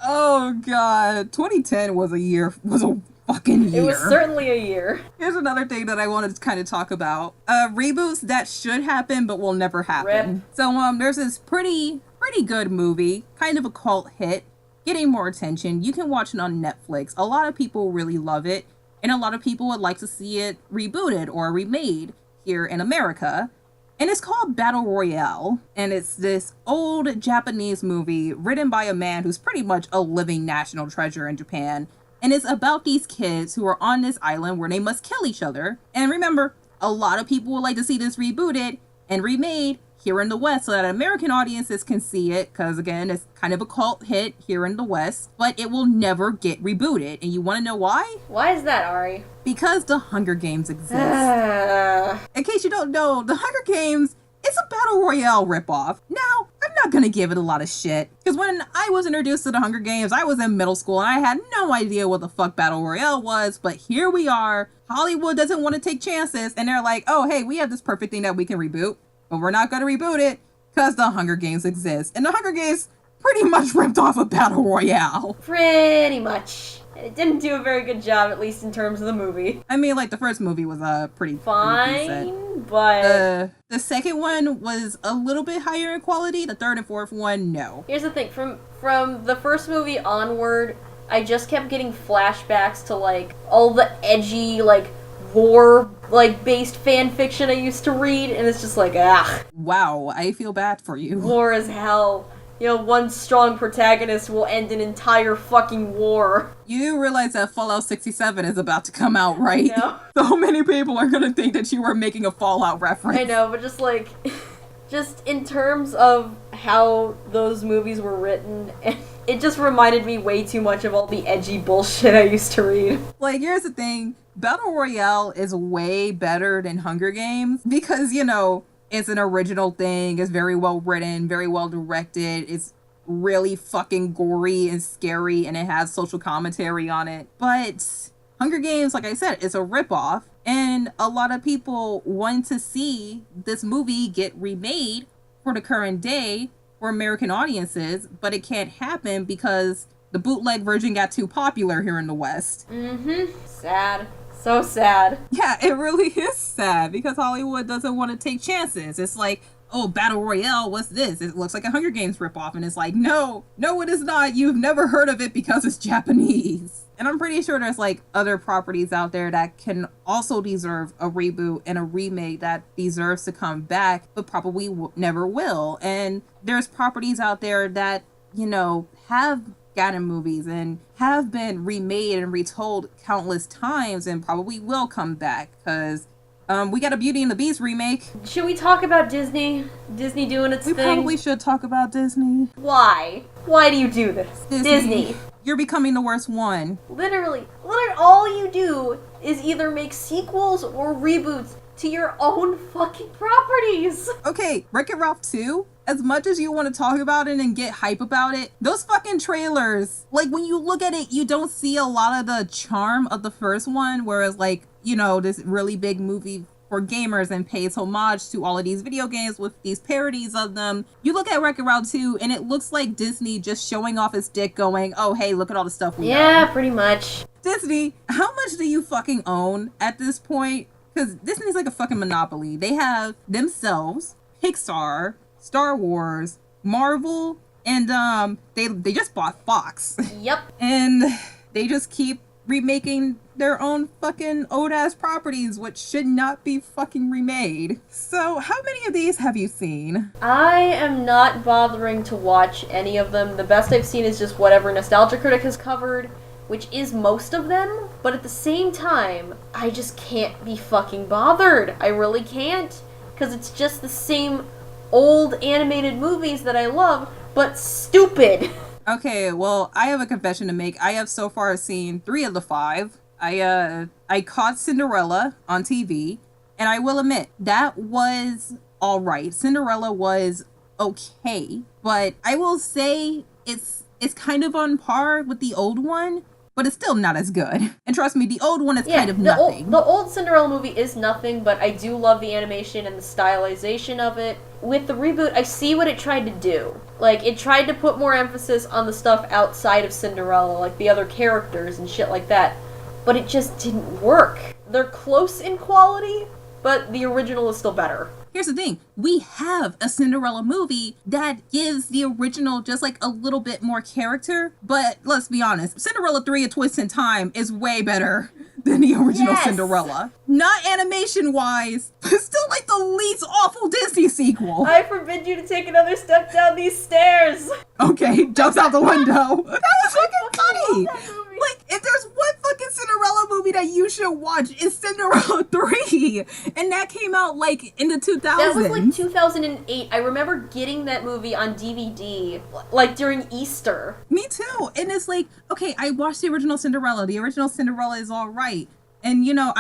[SPEAKER 5] Oh god, 2010 was a fucking year.
[SPEAKER 6] It was certainly a year.
[SPEAKER 5] Here's another thing that I wanted to kind of talk about. Reboots that should happen but will never happen.
[SPEAKER 6] Rip.
[SPEAKER 5] So there's this pretty good movie, kind of a cult hit, getting more attention. You can watch it on Netflix. A lot of people really love it, and a lot of people would like to see it rebooted or remade. here in America. And it's called Battle Royale. And it's this old Japanese movie written by a man who's pretty much a living national treasure in Japan. And it's about these kids who are on this island where they must kill each other. And remember, a lot of people would like to see this rebooted and remade here in the West so that American audiences can see it. Because again, it's kind of a cult hit here in the West. But it will never get rebooted. And you want to know why?
[SPEAKER 6] Why is that, Ari?
[SPEAKER 5] Because the Hunger Games exist. In case you don't know, the Hunger Games is a Battle Royale ripoff. Now, I'm not gonna give it a lot of shit, because when I was introduced to the Hunger Games, I was in middle school and I had no idea what the fuck Battle Royale was, but here we are. Hollywood doesn't want to take chances, and they're like, oh, hey, we have this perfect thing that we can reboot, but we're not gonna reboot it, because the Hunger Games exist. And the Hunger Games pretty much ripped off a Battle Royale.
[SPEAKER 6] Pretty much. It didn't do a very good job, at least in terms of the movie.
[SPEAKER 5] I mean, like, the first movie was pretty decent.
[SPEAKER 6] Fine, but...
[SPEAKER 5] The second one was a little bit higher in quality. The third and fourth one, no.
[SPEAKER 6] Here's the thing, from the first movie onward, I just kept getting flashbacks to, like, all the edgy, like, war, like, based fan fiction I used to read, and it's just like, ah.
[SPEAKER 5] Wow, I feel bad for you.
[SPEAKER 6] War as hell. You know, one strong protagonist will end an entire fucking war.
[SPEAKER 5] You realize that Fallout 67 is about to come out, right?
[SPEAKER 6] I know.
[SPEAKER 5] So many people are gonna think that you were making a Fallout reference.
[SPEAKER 6] I know, but just like, just in terms of how those movies were written, it just reminded me way too much of all the edgy bullshit I used to read.
[SPEAKER 5] Like, here's the thing. Battle Royale is way better than Hunger Games because, you know, it's an original thing, it's very well written, very well directed, it's really fucking gory and scary, and it has social commentary on it. But Hunger Games, like I said, is a ripoff, and a lot of people want to see this movie get remade for the current day for American audiences, but it can't happen because the bootleg version got too popular here in the West.
[SPEAKER 6] Sad. So sad.
[SPEAKER 5] Yeah, it really is sad because Hollywood doesn't want to take chances. It's like, oh, Battle Royale, what's this? It looks like a Hunger Games ripoff. And it's like, no, it is not. You've never heard of it because it's Japanese. And I'm pretty sure there's like other properties out there that can also deserve a reboot and a remake that deserves to come back, but probably never will. And there's properties out there that, you know, have gotten movies and have been remade and retold countless times and probably will come back because we got a Beauty and the Beast remake.
[SPEAKER 6] Should we talk about Disney? Disney doing its
[SPEAKER 5] We
[SPEAKER 6] thing?
[SPEAKER 5] probably should talk about Disney.
[SPEAKER 6] Why? Why do you do this? Disney.
[SPEAKER 5] You're becoming the worst one.
[SPEAKER 6] Literally all you do is either make sequels or reboots to your own fucking properties.
[SPEAKER 5] Okay, Wreck-It Ralph 2, as much as you want to talk about it and get hype about it, those fucking trailers, like when you look at it, you don't see a lot of the charm of the first one, whereas like, you know, this really big movie for gamers and pays homage to all of these video games with these parodies of them. You look at Wreck-It Ralph 2 and it looks like Disney just showing off its dick going, oh hey, look at all the stuff we own.
[SPEAKER 6] Pretty much.
[SPEAKER 5] Disney, how much do you fucking own at this point? Because Disney's like a fucking monopoly. They have themselves, Pixar, Star Wars, Marvel, and they just bought Fox.
[SPEAKER 6] Yep.
[SPEAKER 5] And they just keep remaking their own fucking old-ass properties, which should not be fucking remade. So, how many of these have you seen?
[SPEAKER 6] I am not bothering to watch any of them. The best I've seen is just whatever Nostalgia Critic has covered, which is most of them, but at the same time, I just can't be fucking bothered. I really can't, because it's just the same old animated movies that I love, but stupid.
[SPEAKER 5] Okay, well, I have a confession to make. I have so far seen 3 of the 5. I caught Cinderella on TV, and I will admit, that was alright. Cinderella was okay, but I will say it's kind of on par with the old one, but it's still not as good. And trust me, the old one is kind of nothing.
[SPEAKER 6] The old Cinderella movie is nothing, but I do love the animation and the stylization of it. With the reboot, I see what it tried to do. Like, it tried to put more emphasis on the stuff outside of Cinderella, like the other characters and shit like that. But it just didn't work. They're close in quality, but the original is still better.
[SPEAKER 5] Here's the thing. We have a Cinderella movie that gives the original just like a little bit more character. But let's be honest, Cinderella 3: A Twist in Time is way better than the original
[SPEAKER 6] Yes!
[SPEAKER 5] Cinderella. Not animation-wise, but still like the least awful Disney sequel.
[SPEAKER 6] I forbid you to take another step down these stairs.
[SPEAKER 5] Okay, jumps out the window. That was fucking funny.
[SPEAKER 6] that movie.
[SPEAKER 5] Like, if there's one fucking Cinderella movie that you should watch, it's Cinderella 3. And that came out, like, in the 2000s.
[SPEAKER 6] That was like 2008. I remember getting that movie on DVD, like during Easter.
[SPEAKER 5] Me too. And it's like, okay, I watched the original Cinderella. The original Cinderella is all right. And, you know,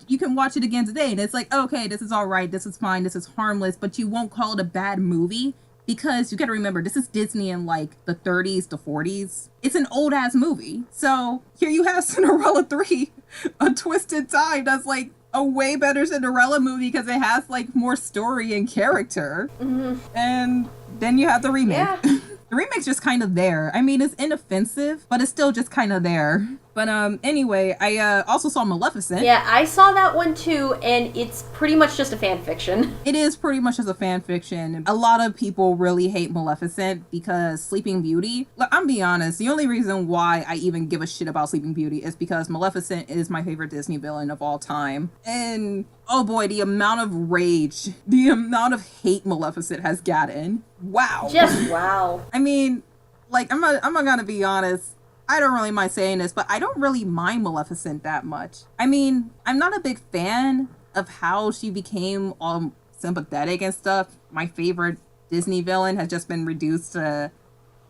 [SPEAKER 5] you can watch it again today. And it's like, okay, this is all right. This is fine. This is harmless. But you won't call it a bad movie. Because you gotta remember, this is Disney in like the 30s to 40s. It's an old ass movie. So here you have Cinderella 3, A Twisted Time, that's like a way better Cinderella movie because it has like more story and character.
[SPEAKER 6] Mm-hmm.
[SPEAKER 5] And then you have the remake.
[SPEAKER 6] Yeah.
[SPEAKER 5] The remake's just kind of there. I mean, it's inoffensive, but it's still just kind of there. But anyway, I also saw Maleficent.
[SPEAKER 6] Yeah, I saw that one too, and it's pretty much just a fan fiction.
[SPEAKER 5] It is pretty much just a fan fiction. A lot of people really hate Maleficent because Sleeping Beauty. Look, I'm being honest, the only reason why I even give a shit about Sleeping Beauty is because Maleficent is my favorite Disney villain of all time. And oh boy, the amount of rage, the amount of hate Maleficent has gotten. Wow.
[SPEAKER 6] Just wow.
[SPEAKER 5] I mean, like, I'm not gonna be honest. I don't really mind saying this, but I don't really mind Maleficent that much. I mean, I'm not a big fan of how she became all sympathetic and stuff. My favorite Disney villain has just been reduced to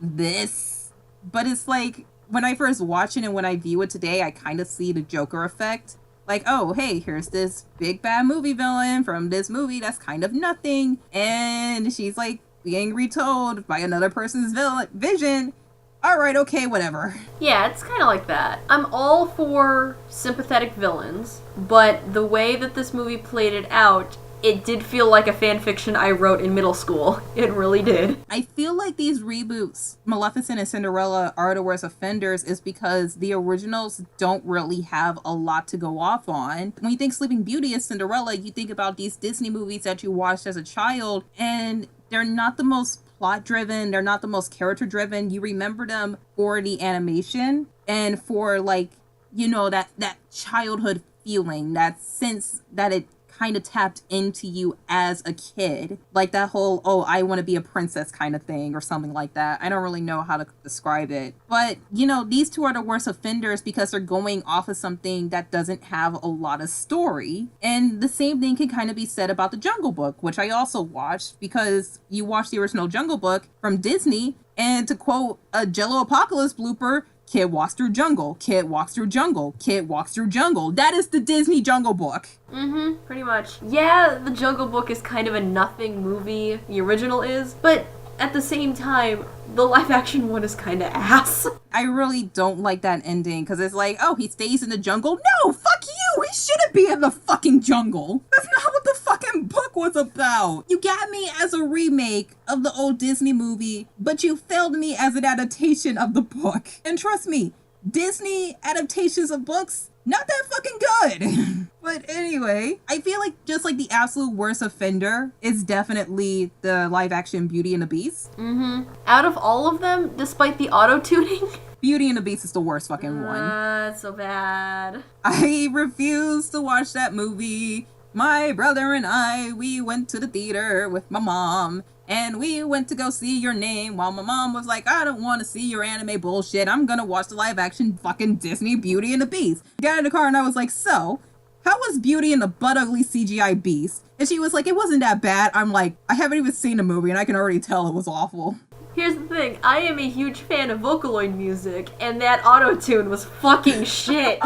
[SPEAKER 5] this. But it's like, when I first watch it and when I view it today, I kind of see the Joker effect. Like, oh, hey, here's this big bad movie villain from this movie that's kind of nothing. And she's like being retold by another person's vision. All right, okay, whatever.
[SPEAKER 6] Yeah, it's kind of like that. I'm all for sympathetic villains, but the way that this movie played it out, it did feel like a fan fiction I wrote in middle school. It really did.
[SPEAKER 5] I feel like these reboots, Maleficent and Cinderella, are the worst offenders is because the originals don't really have a lot to go off on. When you think Sleeping Beauty is Cinderella, you think about these Disney movies that you watched as a child, and they're not the most plot driven, they're not the most character driven. You remember them for the animation and for, like, you know, that childhood feeling, that sense that it kind of tapped into you as a kid, like that whole, oh, I want to be a princess kind of thing or something like that. I don't really know how to describe it, but you know, these two are the worst offenders because they're going off of something that doesn't have a lot of story. And the same thing can kind of be said about the Jungle Book, which I also watched, because you watch the original Jungle Book from Disney, and to quote a Jello Apocalypse blooper, kid walks through jungle, kid walks through jungle, kid walks through jungle. That is the Disney Jungle Book.
[SPEAKER 6] Mm-hmm, pretty much. Yeah, the Jungle Book is kind of a nothing movie, the original is, but at the same time, the live action one is kind of ass.
[SPEAKER 5] I really don't like that ending, because it's like, oh, he stays in the jungle? No, fuck you! He shouldn't be in the fucking jungle! That's not what the fucking book was about! You got me as a remake of the old Disney movie, but you failed me as an adaptation of the book. And trust me, Disney adaptations of books, not that fucking good. But anyway, I feel like just like the absolute worst offender is definitely the live action Beauty and the Beast.
[SPEAKER 6] Mm-hmm. Out of all of them, despite the auto-tuning,
[SPEAKER 5] Beauty and the Beast is the worst fucking one.
[SPEAKER 6] It's so bad.
[SPEAKER 5] I refuse to watch that movie. My brother and I, we went to the theater with my mom. And we went to go see Your Name while my mom was like, I don't want to see your anime bullshit. I'm gonna watch the live action fucking Disney Beauty and the Beast. Got in the car and I was like, so, how was Beauty and the butt ugly CGI Beast? And she was like, it wasn't that bad. I'm like, I haven't even seen the movie and I can already tell it was awful.
[SPEAKER 6] Here's the thing, I am a huge fan of Vocaloid music, and that auto-tune was fucking shit.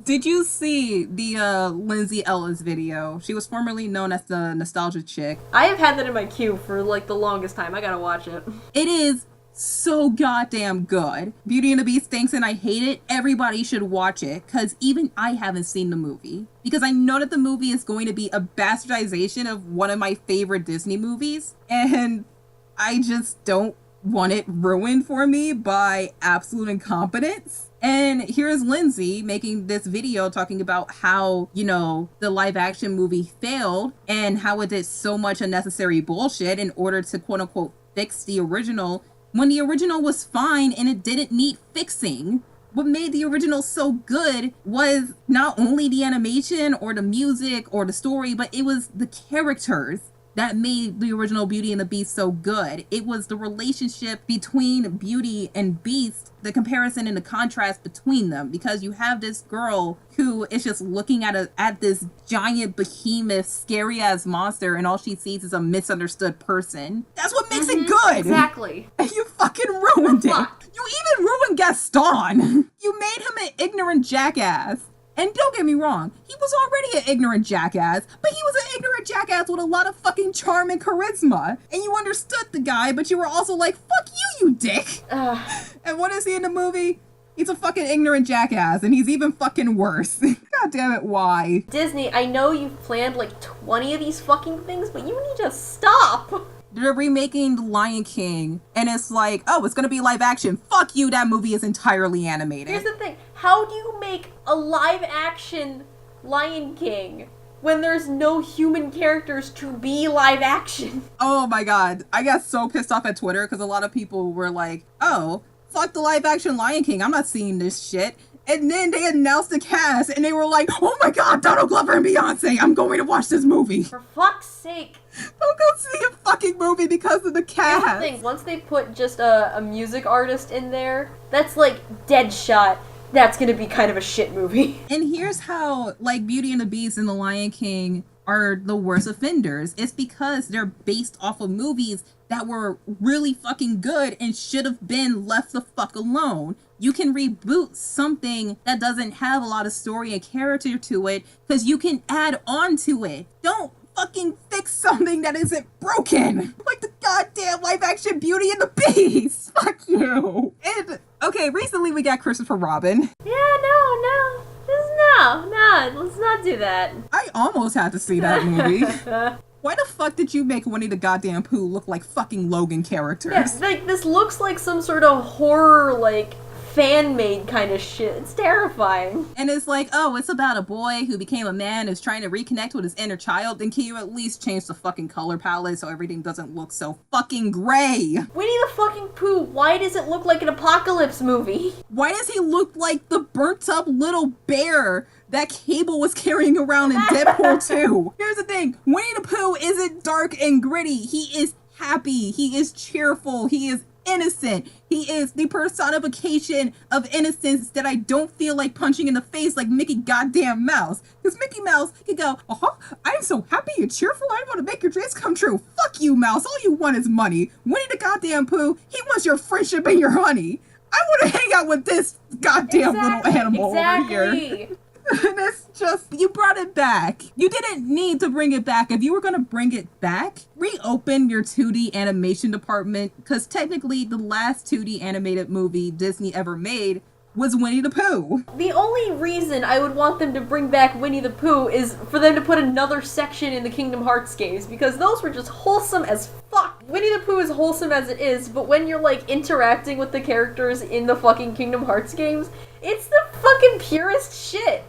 [SPEAKER 5] Did you see the Lindsay Ellis video? She was formerly known as the Nostalgia Chick.
[SPEAKER 6] I have had that in my queue for like the longest time. I gotta watch it.
[SPEAKER 5] It is so goddamn good. Beauty and the Beast stinks and I hate it. Everybody should watch it, because even I haven't seen the movie. Because I know that the movie is going to be a bastardization of one of my favorite Disney movies. And I just don't want it ruined for me by absolute incompetence. And here's Lindsay making this video talking about how, you know, the live action movie failed and how it did so much unnecessary bullshit in order to quote unquote fix the original, when the original was fine and it didn't need fixing. what made the original so good was not only the animation or the music or the story, but it was the characters that made the original Beauty and the Beast so good. It was the relationship between Beauty and Beast, the comparison and the contrast between them, because you have this girl who is just looking at this giant behemoth, scary ass monster, and all she sees is a misunderstood person. That's what makes it good.
[SPEAKER 6] Exactly.
[SPEAKER 5] And you fucking ruined it. You even ruined Gaston. You made him an ignorant jackass. And don't get me wrong, he was already an ignorant jackass, but he was an ignorant jackass with a lot of fucking charm and charisma. And you understood the guy, but you were also like, fuck you, you dick. And what is he in the movie? He's a fucking ignorant jackass, and he's even fucking worse. God damn it, why?
[SPEAKER 6] Disney, I know you've planned like 20 of these fucking things, but you need to stop.
[SPEAKER 5] They're remaking The Lion King, and it's like, oh, it's gonna be live action. Fuck you, that movie is entirely animated.
[SPEAKER 6] Here's the thing. How do you make a live action Lion King when there's no human characters to be live action?
[SPEAKER 5] Oh my god. I got so pissed off at Twitter because a lot of people were like, oh, fuck the live action Lion King. I'm not seeing this shit. And then they announced the cast, and they were like, oh my god, Donald Glover and Beyonce, I'm going to watch this movie.
[SPEAKER 6] For fuck's sake.
[SPEAKER 5] Don't go see a fucking movie because of the cast.
[SPEAKER 6] Here's the thing. Once they put just a music artist in there, that's like Deadshot. That's gonna be kind of a shit movie.
[SPEAKER 5] And here's how, like, Beauty and the Beast and The Lion King are the worst offenders. It's because they're based off of movies that were really fucking good and should have been left the fuck alone. You can reboot something that doesn't have a lot of story and character to it because you can add on to it. Don't fucking fix something that isn't broken. Like the goddamn live action Beauty and the Beast. Fuck you. And, okay, recently we got Christopher Robin.
[SPEAKER 6] Yeah, no. Let's not do that.
[SPEAKER 5] I almost had to see that movie. Why the fuck did you make Winnie the goddamn Pooh look like fucking Logan characters?
[SPEAKER 6] Yeah, like, this looks like some sort of horror, like, fan-made kind of shit. It's terrifying.
[SPEAKER 5] And it's like, oh, it's about a boy who became a man who's trying to reconnect with his inner child. Then can you at least change the fucking color palette so everything doesn't look so fucking gray?
[SPEAKER 6] Winnie the fucking Pooh, why does it look like an apocalypse movie?
[SPEAKER 5] Why does he look like the burnt up little bear that Cable was carrying around in Deadpool 2? Here's the thing, Winnie the Pooh isn't dark and gritty. He is happy. He is cheerful. He is innocent. He is the personification of innocence that I don't feel like punching in the face like Mickey goddamn Mouse. Because Mickey Mouse can go, I'm so happy and cheerful, I want to make your dreams come true. Fuck you, Mouse. All you want is money. Winnie the goddamn Pooh, he wants your friendship and your honey. I want to hang out with this goddamn little animal over here. And it's just, you brought it back. You didn't need to bring it back. If you were going to bring it back, reopen your 2D animation department, because technically the last 2D animated movie Disney ever made was Winnie the Pooh.
[SPEAKER 6] The only reason I would want them to bring back Winnie the Pooh is for them to put another section in the Kingdom Hearts games, because those were just wholesome as fuck. Winnie the Pooh is wholesome as it is, but when you're like interacting with the characters in the fucking Kingdom Hearts games, it's the fucking purest shit.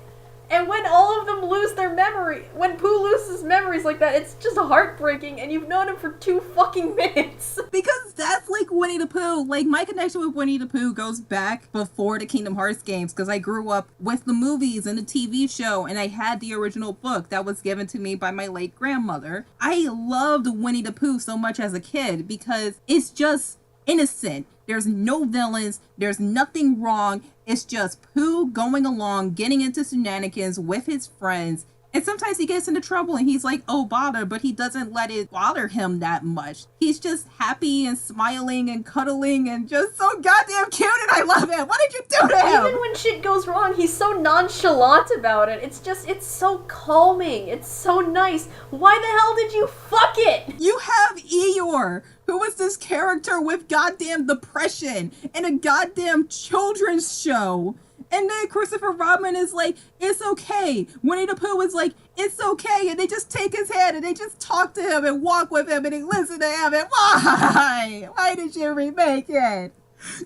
[SPEAKER 6] And when all of them lose their memory, when Pooh loses memories like that, it's just heartbreaking, and you've known him for 2 fucking minutes.
[SPEAKER 5] Because that's like Winnie the Pooh. Like, my connection with Winnie the Pooh goes back before the Kingdom Hearts games, because I grew up with the movies and the TV show, and I had the original book that was given to me by my late grandmother. I loved Winnie the Pooh so much as a kid, because it's just innocent. There's no villains. There's nothing wrong. It's just Pooh going along, getting into shenanigans with his friends. And sometimes he gets into trouble and he's like, oh, bother, but he doesn't let it bother him that much. He's just happy and smiling and cuddling and just so goddamn cute, and I love it. What did you do to him?
[SPEAKER 6] Even when shit goes wrong, he's so nonchalant about it. It's so calming. It's so nice. Why the hell did you fuck it?
[SPEAKER 5] You have Eeyore, who is this character with goddamn depression in a goddamn children's show. And then Christopher Robin is like, it's okay. Winnie the Pooh is like, it's okay. And they just take his hand and they just talk to him and walk with him and they listen to him. And why? Why did you remake it?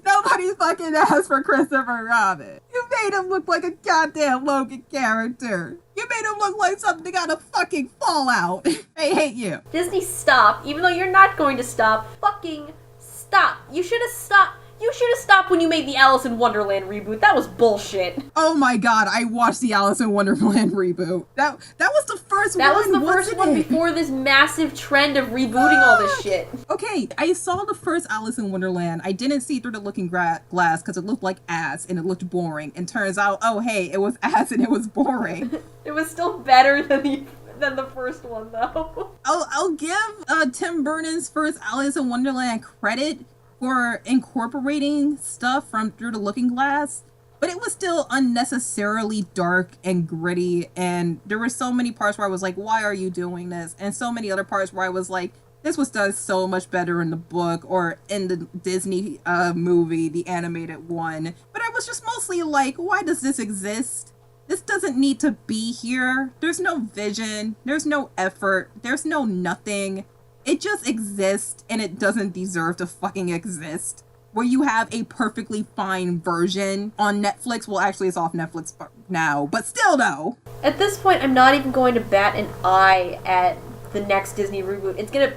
[SPEAKER 5] Nobody fucking asked for Christopher Robin. You made him look like a goddamn Logan character. You made him look like something out of fucking Fallout. I hate you.
[SPEAKER 6] Disney, stop. Even though you're not going to stop, fucking stop. You should have stopped. You should have stopped when you made the Alice in Wonderland reboot. That was bullshit.
[SPEAKER 5] Oh my god, I watched the Alice in Wonderland reboot. That was the first one.
[SPEAKER 6] That was the first one before this massive trend of rebooting all this shit.
[SPEAKER 5] Okay, I saw the first Alice in Wonderland. I didn't see it through the looking glass because it looked like ass and it looked boring. And turns out, oh hey, it was ass and it was boring.
[SPEAKER 6] It was still better than the first one, though.
[SPEAKER 5] I'll give Tim Burton's first Alice in Wonderland credit for incorporating stuff from Through the Looking Glass, but it was still unnecessarily dark and gritty, and there were so many parts where I was like, why are you doing this? And so many other parts where I was like, this was done so much better in the book or in the Disney movie, the animated one. But I was just mostly like, why does this exist? This doesn't need to be here. There's no vision. There's no effort. There's no nothing. It just exists, and it doesn't deserve to fucking exist. Where you have a perfectly fine version on Netflix. Well, actually, it's off Netflix now, but still, though.
[SPEAKER 6] At this point, I'm not even going to bat an eye at the next Disney reboot. It's gonna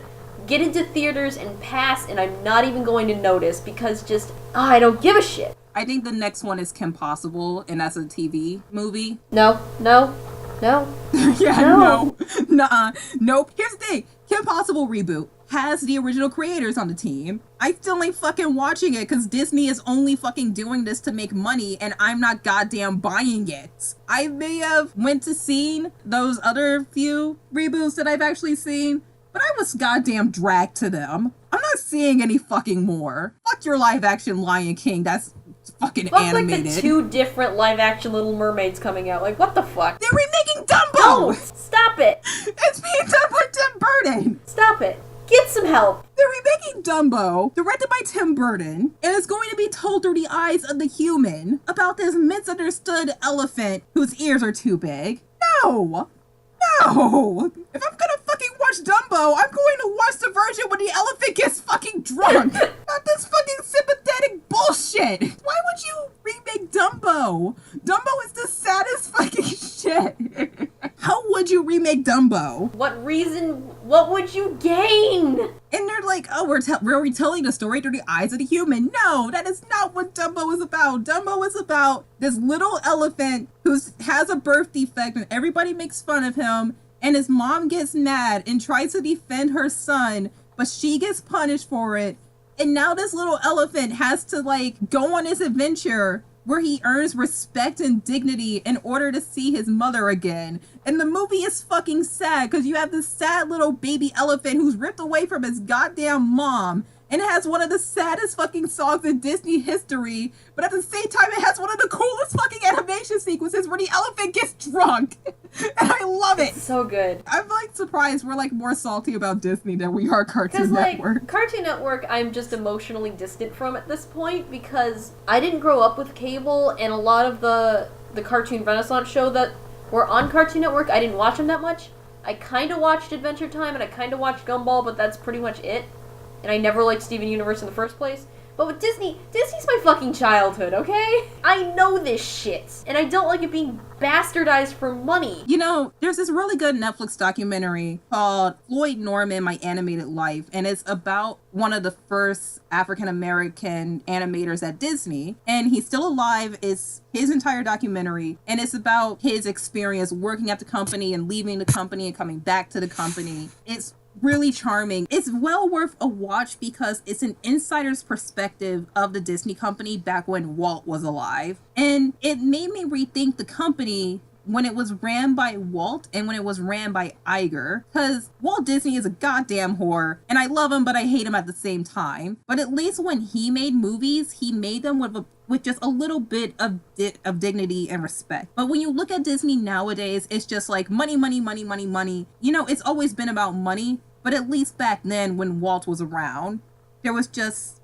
[SPEAKER 6] get into theaters and pass, and I'm not even going to notice because I don't give a shit.
[SPEAKER 5] I think the next one is Kim Possible, and that's a TV movie.
[SPEAKER 6] No.
[SPEAKER 5] Yeah, no. Nuh-uh. Nope. Here's the thing. Kim Possible reboot has the original creators on the team. I still ain't fucking watching it because Disney is only fucking doing this to make money and I'm not goddamn buying it. I may have went to seen those other few reboots that I've actually seen, but I was goddamn dragged to them. I'm not seeing any fucking more. Fuck your live action Lion King. That's fucking animated.
[SPEAKER 6] Like the 2 different live action Little Mermaids coming out. Like, what the fuck?
[SPEAKER 5] They're remaking Dumbo!
[SPEAKER 6] No! Stop it!
[SPEAKER 5] It's being done by Tim Burton!
[SPEAKER 6] Stop it. Get some help.
[SPEAKER 5] They're remaking Dumbo, directed by Tim Burton, and it's going to be told through the eyes of the human about this misunderstood elephant whose ears are too big. No! No! If I'm gonna fucking watch Dumbo, I'm going to watch the version when the elephant gets fucking drunk! Not this fucking sympathetic bullshit! Why would you remake Dumbo? Dumbo is the saddest fucking shit! How would you remake Dumbo?
[SPEAKER 6] What would you gain?
[SPEAKER 5] And they're like, oh, we're retelling the story through the eyes of the human. No, that is not what Dumbo is about. Dumbo is about this little elephant who has a birth defect and everybody makes fun of him. And his mom gets mad and tries to defend her son, but she gets punished for it. And now this little elephant has to like go on his adventure where he earns respect and dignity in order to see his mother again. And the movie is fucking sad because you have this sad little baby elephant who's ripped away from his goddamn mom. And it has one of the saddest fucking songs in Disney history, but at the same time it has one of the coolest fucking animation sequences where the elephant gets drunk. And I love it.
[SPEAKER 6] It's so good.
[SPEAKER 5] I'm like surprised we're like more salty about Disney than we are Cartoon Network.
[SPEAKER 6] Cartoon Network I'm just emotionally distant from at this point because I didn't grow up with cable, and a lot of the Cartoon Renaissance show that were on Cartoon Network, I didn't watch them that much. I kind of watched Adventure Time and I kind of watched Gumball, but that's pretty much it. And I never liked Steven Universe in the first place. But with Disney's my fucking childhood, okay? I know this shit. And I don't like it being bastardized for money.
[SPEAKER 5] You know, there's this really good Netflix documentary called Floyd Norman, My Animated Life. And it's about one of the first African-American animators at Disney. And he's still alive. It's his entire documentary. And it's about his experience working at the company and leaving the company and coming back to the company. It's really charming. It's well worth a watch because it's an insider's perspective of the Disney company back when Walt was alive. And it made me rethink the company when it was ran by Walt and when it was ran by Iger. Because Walt Disney is a goddamn whore, and I love him, but I hate him at the same time. But at least when he made movies, he made them with just a little bit of dignity and respect. But when you look at Disney nowadays, it's just like money, money, money, money, money. You know, it's always been about money, but at least back then when Walt was around, there was just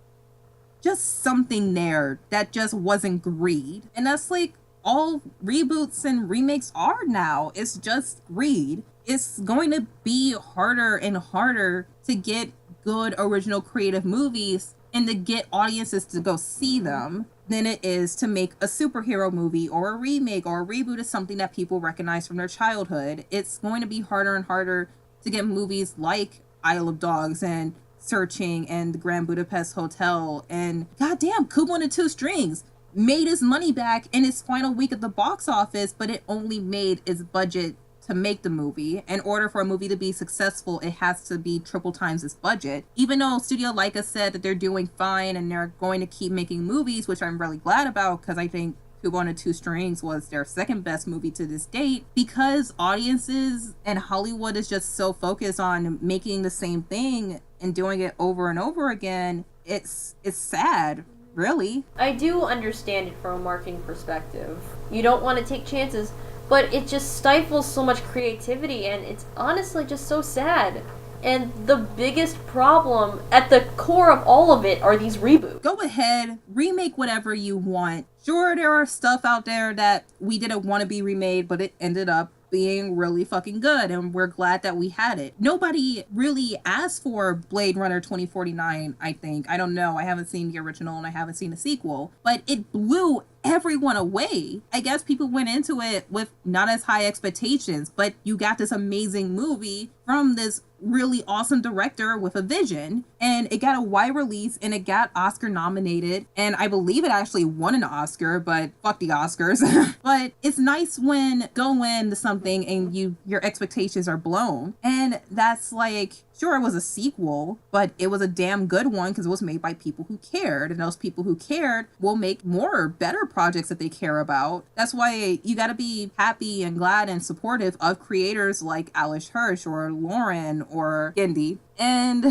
[SPEAKER 5] something there that just wasn't greed. And that's like all reboots and remakes are now. It's just greed. It's going to be harder and harder to get good original creative movies and to get audiences to go see them than it is to make a superhero movie or a remake or a reboot of something that people recognize from their childhood. It's going to be harder and harder to get movies like Isle of Dogs and Searching and the Grand Budapest Hotel, and goddamn, Kubo and the Two Strings made his money back in its final week at the box office, but it only made its budget to make the movie. In order for a movie to be successful, it has to be triple times its budget. Even though Studio Leica said that they're doing fine and they're going to keep making movies, which I'm really glad about, because I think Kubo and the Two Strings was their second best movie to this date, because audiences and Hollywood is just so focused on making the same thing and doing it over and over again. It's sad, really.
[SPEAKER 6] I do understand it from a marketing perspective. You don't want to take chances, but it just stifles so much creativity, and it's honestly just so sad. And the biggest problem at the core of all of it are these reboots.
[SPEAKER 5] Go ahead, remake whatever you want. Sure, there are stuff out there that we didn't want to be remade, but it ended up being really fucking good, and we're glad that we had it. Nobody really asked for Blade Runner 2049, I think. I don't know. I haven't seen the original and I haven't seen the sequel, but it blew everyone away. I guess people went into it with not as high expectations, but you got this amazing movie from this really awesome director with a vision, and it got a wide release and it got Oscar nominated, and I believe it actually won an Oscar, but fuck the Oscars. But it's nice when go into something and your expectations are blown, and that's like, sure, it was a sequel, but it was a damn good one because it was made by people who cared, and those people who cared will make more better projects that they care about. That's why you got to be happy and glad and supportive of creators like Alice Hirsch or Lauren or Gendy. And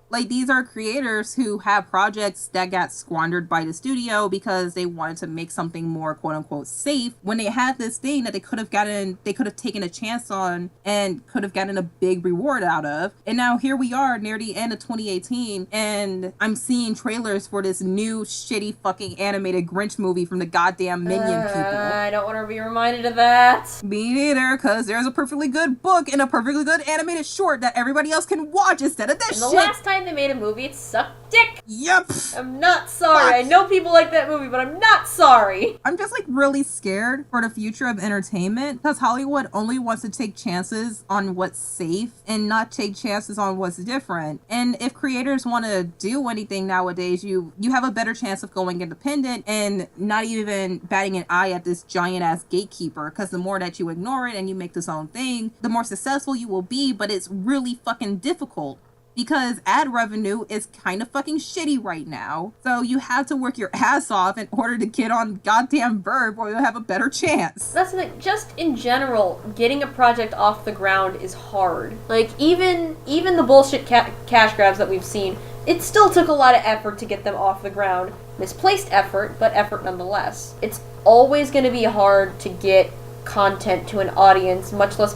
[SPEAKER 5] like, these are creators who have projects that got squandered by the studio because they wanted to make something more quote unquote safe, when they had this thing that they could have taken a chance on and could have gotten a big reward out of. And now here we are near the end of 2018, and I'm seeing trailers for this new shitty fucking animated Grinch movie from the goddamn Minion people.
[SPEAKER 6] I don't want to be reminded of that.
[SPEAKER 5] Me neither, because there's a perfectly good book and a perfectly good animated short that everybody else can watch instead of this
[SPEAKER 6] And the
[SPEAKER 5] shit.
[SPEAKER 6] last time they made a movie, it sucked dick.
[SPEAKER 5] Yep.
[SPEAKER 6] I'm not sorry.
[SPEAKER 5] Fuck.
[SPEAKER 6] I know people like that movie, but I'm not sorry.
[SPEAKER 5] I'm just like really scared for the future of entertainment, because Hollywood only wants to take chances on what's safe and not take chances on what's different. And if creators want to do anything nowadays, you have a better chance of going independent and not even batting an eye at this giant ass gatekeeper, because the more that you ignore it and you make this own thing, the more successful you will be. But it's really fucking difficult, because ad revenue is kind of fucking shitty right now. So you have to work your ass off in order to get on goddamn Verb, or you'll have a better chance.
[SPEAKER 6] That's the thing. Just in general, getting a project off the ground is hard. Like, even the bullshit cash grabs that we've seen, it still took a lot of effort to get them off the ground. Misplaced effort, but effort nonetheless. It's always going to be hard to get content to an audience, much less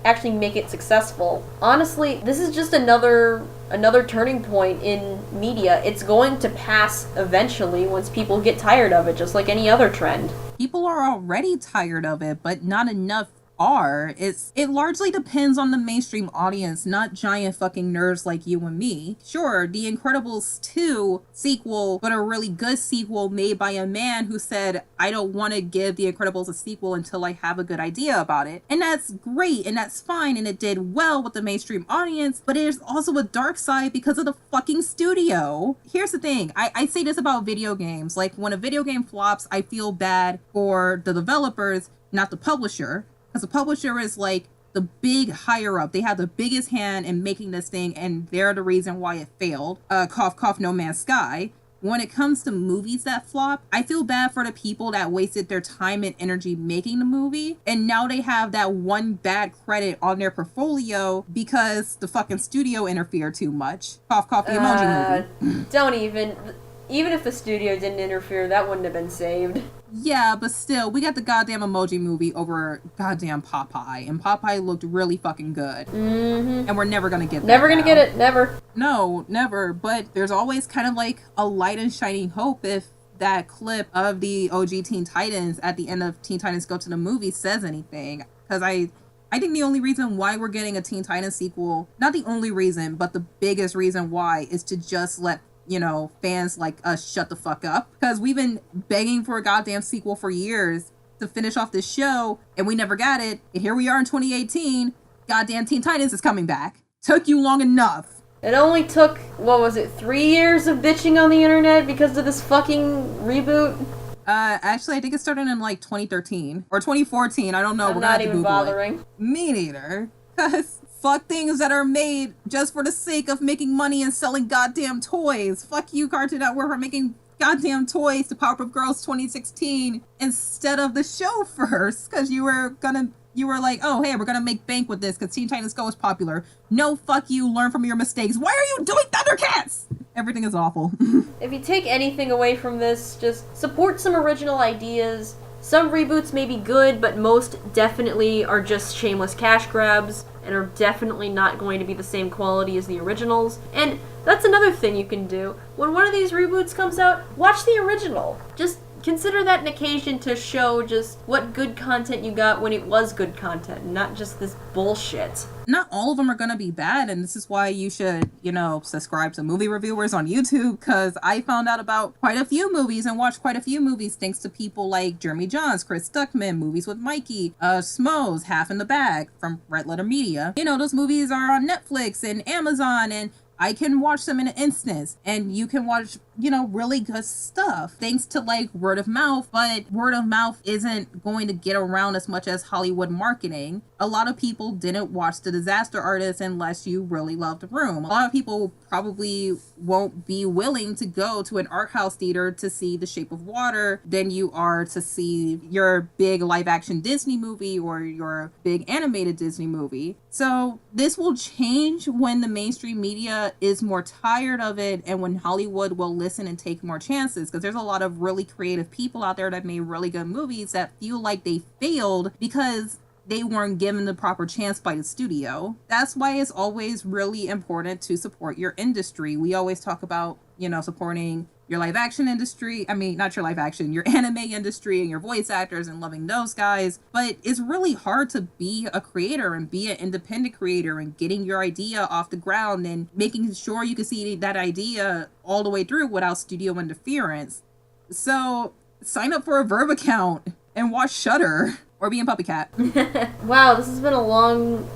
[SPEAKER 6] actually make it successful. Honestly, this is just another turning point in media. It's going to pass eventually once people get tired of it, just like any other trend.
[SPEAKER 5] People are already tired of it, but not enough are. It largely depends on the mainstream audience, not giant fucking nerds like you and me. Sure, The Incredibles 2 sequel, but a really good sequel made by a man who said, I don't want to give The Incredibles a sequel until I have a good idea about it. And that's great, and that's fine, and it did well with the mainstream audience, but there's also a dark side because of the fucking studio. Here's the thing, I say this about video games. Like, when a video game flops, I feel bad for the developers, not the publisher. Because the publisher is like the big higher up. They have the biggest hand in making this thing, and they're the reason why it failed. Cough, cough, No Man's Sky. When it comes to movies that flop, I feel bad for the people that wasted their time and energy making the movie, and now they have that one bad credit on their portfolio because the fucking studio interfered too much. Cough, cough, the Emoji Movie.
[SPEAKER 6] Don't even if the studio didn't interfere, that wouldn't have been saved.
[SPEAKER 5] Yeah, but still, we got the goddamn Emoji Movie over goddamn Popeye, and Popeye looked really fucking good.
[SPEAKER 6] Mm-hmm.
[SPEAKER 5] And we're never gonna get that.
[SPEAKER 6] Never gonna get it, never.
[SPEAKER 5] No, never. But there's always kind of like a light and shining hope if that clip of the OG Teen Titans at the end of Teen Titans Go to the Movie says anything. Because I think the only reason why we're getting a Teen Titans sequel, not the only reason, but the biggest reason why, is to just let fans like us shut the fuck up. Because we've been begging for a goddamn sequel for years to finish off this show, and we never got it. And here we are in 2018. Goddamn Teen Titans is coming back. Took you long enough.
[SPEAKER 6] It only took, 3 years of bitching on the internet because of this fucking reboot?
[SPEAKER 5] Actually, I think it started in like 2013 or 2014. I don't know.
[SPEAKER 6] I'm not even bothering.
[SPEAKER 5] Me neither. Cause fuck things that are made just for the sake of making money and selling goddamn toys. Fuck you, Cartoon Network, for making goddamn toys to Powerpuff Girls 2016 instead of the show first. Cause you were like, oh hey, we're gonna make bank with this because Teen Titans Go is popular. No, fuck you. Learn from your mistakes. Why are you doing Thundercats? Everything is awful.
[SPEAKER 6] If you take anything away from this, just support some original ideas. Some reboots may be good, but most definitely are just shameless cash grabs and are definitely not going to be the same quality as the originals. And that's another thing you can do. When one of these reboots comes out, watch the original. Just consider that an occasion to show just what good content you got when it was good content, not just this bullshit.
[SPEAKER 5] Not all of them are gonna be bad, and this is why you should, subscribe to movie reviewers on YouTube, because I found out about quite a few movies and watched quite a few movies thanks to people like Jeremy Johns, Chris Stuckman, Movies with Mikey, Smoes, Half in the Bag from Red Letter Media. Those movies are on Netflix and Amazon, and I can watch them in an instance, and you can watch, really good stuff thanks to like word of mouth, but word of mouth isn't going to get around as much as Hollywood marketing. A lot of people didn't watch The Disaster Artist unless you really loved The Room. A lot of people probably won't be willing to go to an art house theater to see The Shape of Water than you are to see your big live action Disney movie or your big animated Disney movie. So this will change when the mainstream media is more tired of it and when Hollywood will listen and take more chances, because there's a lot of really creative people out there that made really good movies that feel like they failed because they weren't given the proper chance by the studio. That's why it's always really important to support your industry. We always talk about, supporting your live action industry. I mean, not your live action, your anime industry and your voice actors and loving those guys. But it's really hard to be a creator and be an independent creator and getting your idea off the ground and making sure you can see that idea all the way through without studio interference. So sign up for a Verb account and watch Shudder. Or being Puppy Cat.
[SPEAKER 6] Wow, this has been a long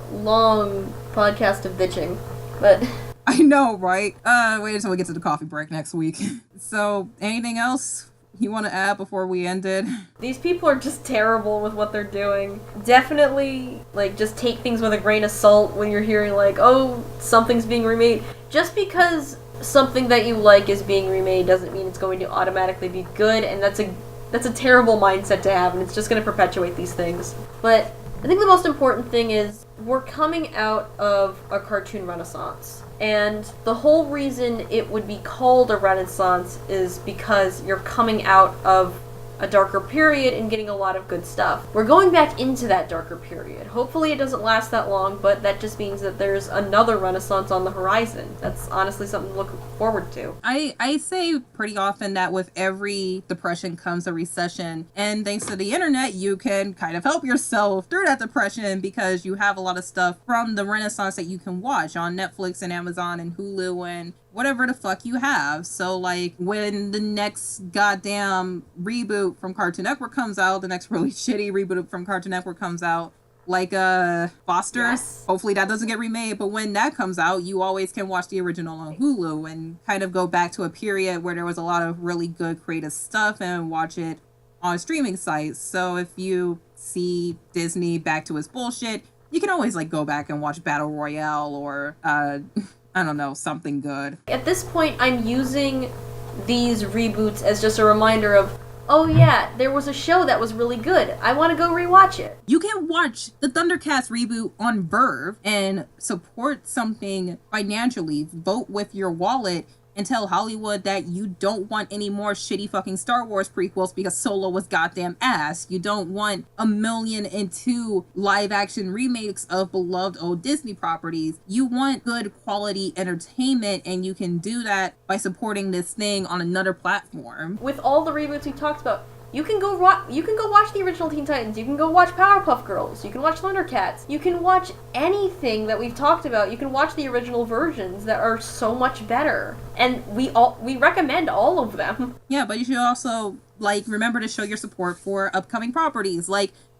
[SPEAKER 6] podcast of bitching. But
[SPEAKER 5] I know, right? Wait until we get to the coffee break next week. So, anything else you want to add before we end it?
[SPEAKER 6] These people are just terrible with what they're doing. Definitely, just take things with a grain of salt when you're hearing, oh, something's being remade. Just because something that you like is being remade doesn't mean it's going to automatically be good, and that's a terrible mindset to have, and it's just going to perpetuate these things. But I think the most important thing is we're coming out of a cartoon renaissance. And the whole reason it would be called a renaissance is because you're coming out of a darker period and getting a lot of good stuff. We're going back into that darker period. Hopefully it doesn't last that long, but that just means that there's another renaissance on the horizon. That's honestly something to look forward to.
[SPEAKER 5] I say pretty often that with every depression comes a recession, and thanks to the internet, you can kind of help yourself through that depression because you have a lot of stuff from the renaissance that you can watch on Netflix and Amazon and Hulu and whatever the fuck you have. So when the next goddamn reboot from Cartoon Network comes out, the next really shitty reboot from Cartoon Network comes out, Foster, yes. Hopefully that doesn't get remade, but when that comes out, you always can watch the original on Hulu and kind of go back to a period where there was a lot of really good creative stuff and watch it on streaming sites. So if you see Disney back to its bullshit, you can always go back and watch Battle Royale or I don't know, something good.
[SPEAKER 6] At this point, I'm using these reboots as just a reminder of, oh yeah, there was a show that was really good. I want to go rewatch it.
[SPEAKER 5] You can watch the Thundercats reboot on Verve and support something financially. Vote with your wallet and tell Hollywood that you don't want any more shitty fucking Star Wars prequels because Solo was goddamn ass. You don't want 1,000,002 live action remakes of beloved old Disney properties. You want good quality entertainment, and you can do that by supporting this thing on another platform.
[SPEAKER 6] With all the reboots we talked about, you can go watch the original Teen Titans, you can go watch Powerpuff Girls, you can watch Thundercats, you can watch anything that we've talked about, you can watch the original versions that are so much better. And we recommend all of them.
[SPEAKER 5] Yeah, but you should also remember to show your support for upcoming properties.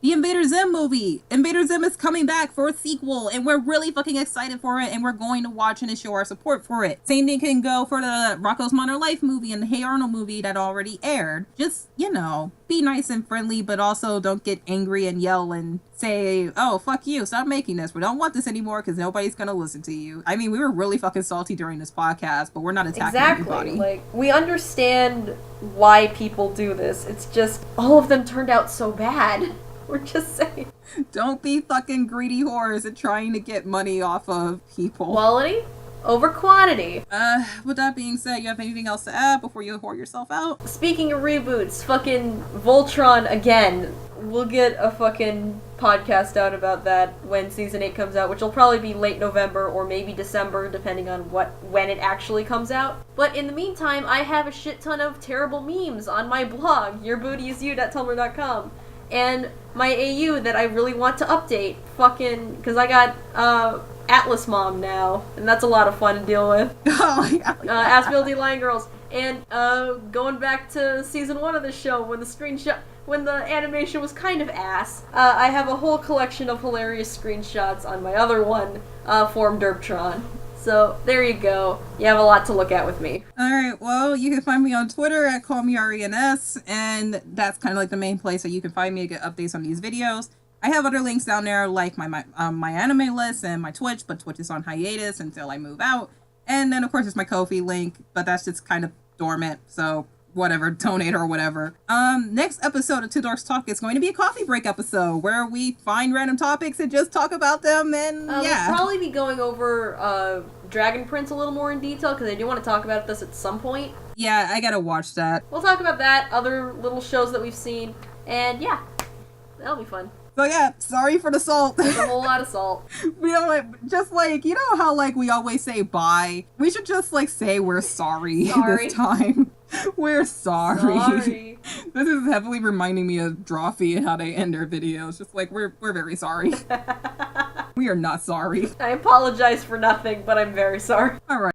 [SPEAKER 5] the Invader Zim movie. Invader Zim is coming back for a sequel, and we're really fucking excited for it, and we're going to watch and show our support for it. Same thing can go for the Rocko's Modern Life movie and the Hey Arnold movie that already aired. Just, be nice and friendly, but also don't get angry and yell and say, oh, fuck you, stop making this. We don't want this anymore because nobody's gonna listen to you. I mean, we were really fucking salty during this podcast, but we're not attacking everybody.
[SPEAKER 6] Like, we understand why people do this. It's just, all of them turned out so bad. We're just saying.
[SPEAKER 5] Don't be fucking greedy whores and trying to get money off of people.
[SPEAKER 6] Quality over quantity.
[SPEAKER 5] With that being said, you have anything else to add before you whore yourself out?
[SPEAKER 6] Speaking of reboots, fucking Voltron again. We'll get a fucking podcast out about that when season 8 comes out, which will probably be late November or maybe December, depending on when it actually comes out. But in the meantime, I have a shit ton of terrible memes on my blog, yourbootyisU.tumblr.com. And my AU that I really want to update, because I got Atlas Mom now, and that's a lot of fun to deal with.
[SPEAKER 5] Oh my god.
[SPEAKER 6] Ask Buildy Lion Girls. And going back to season 1 of the show, when the animation was kind of ass, I have a whole collection of hilarious screenshots on my other one, Form Derptron. So, there you go. You have a lot to look at with me.
[SPEAKER 5] Alright, well, you can find me on Twitter at CallMeRENS, and that's kind of like the main place that you can find me to get updates on these videos. I have other links down there, like my anime list and my Twitch, but Twitch is on hiatus until I move out. And then, of course, there's my Ko-fi link, but that's just kind of dormant, so whatever, donate or whatever. Next episode of Two Dorks Talk is going to be a coffee break episode where we find random topics and just talk about them, and yeah.
[SPEAKER 6] We'll probably be going over Dragon Prince a little more in detail, because I do want to talk about this at some point.
[SPEAKER 5] Yeah, I gotta watch that.
[SPEAKER 6] We'll talk about that, other little shows that we've seen, and yeah, that'll be fun.
[SPEAKER 5] So yeah, sorry for the salt.
[SPEAKER 6] There's a whole lot of salt.
[SPEAKER 5] We don't just you know how we always say bye? We should just say we're sorry this time. We're sorry. This is heavily reminding me of Drawfee and how they end their videos. Just we're very sorry. We are not sorry.
[SPEAKER 6] I apologize for nothing, but I'm very sorry.
[SPEAKER 5] Alright.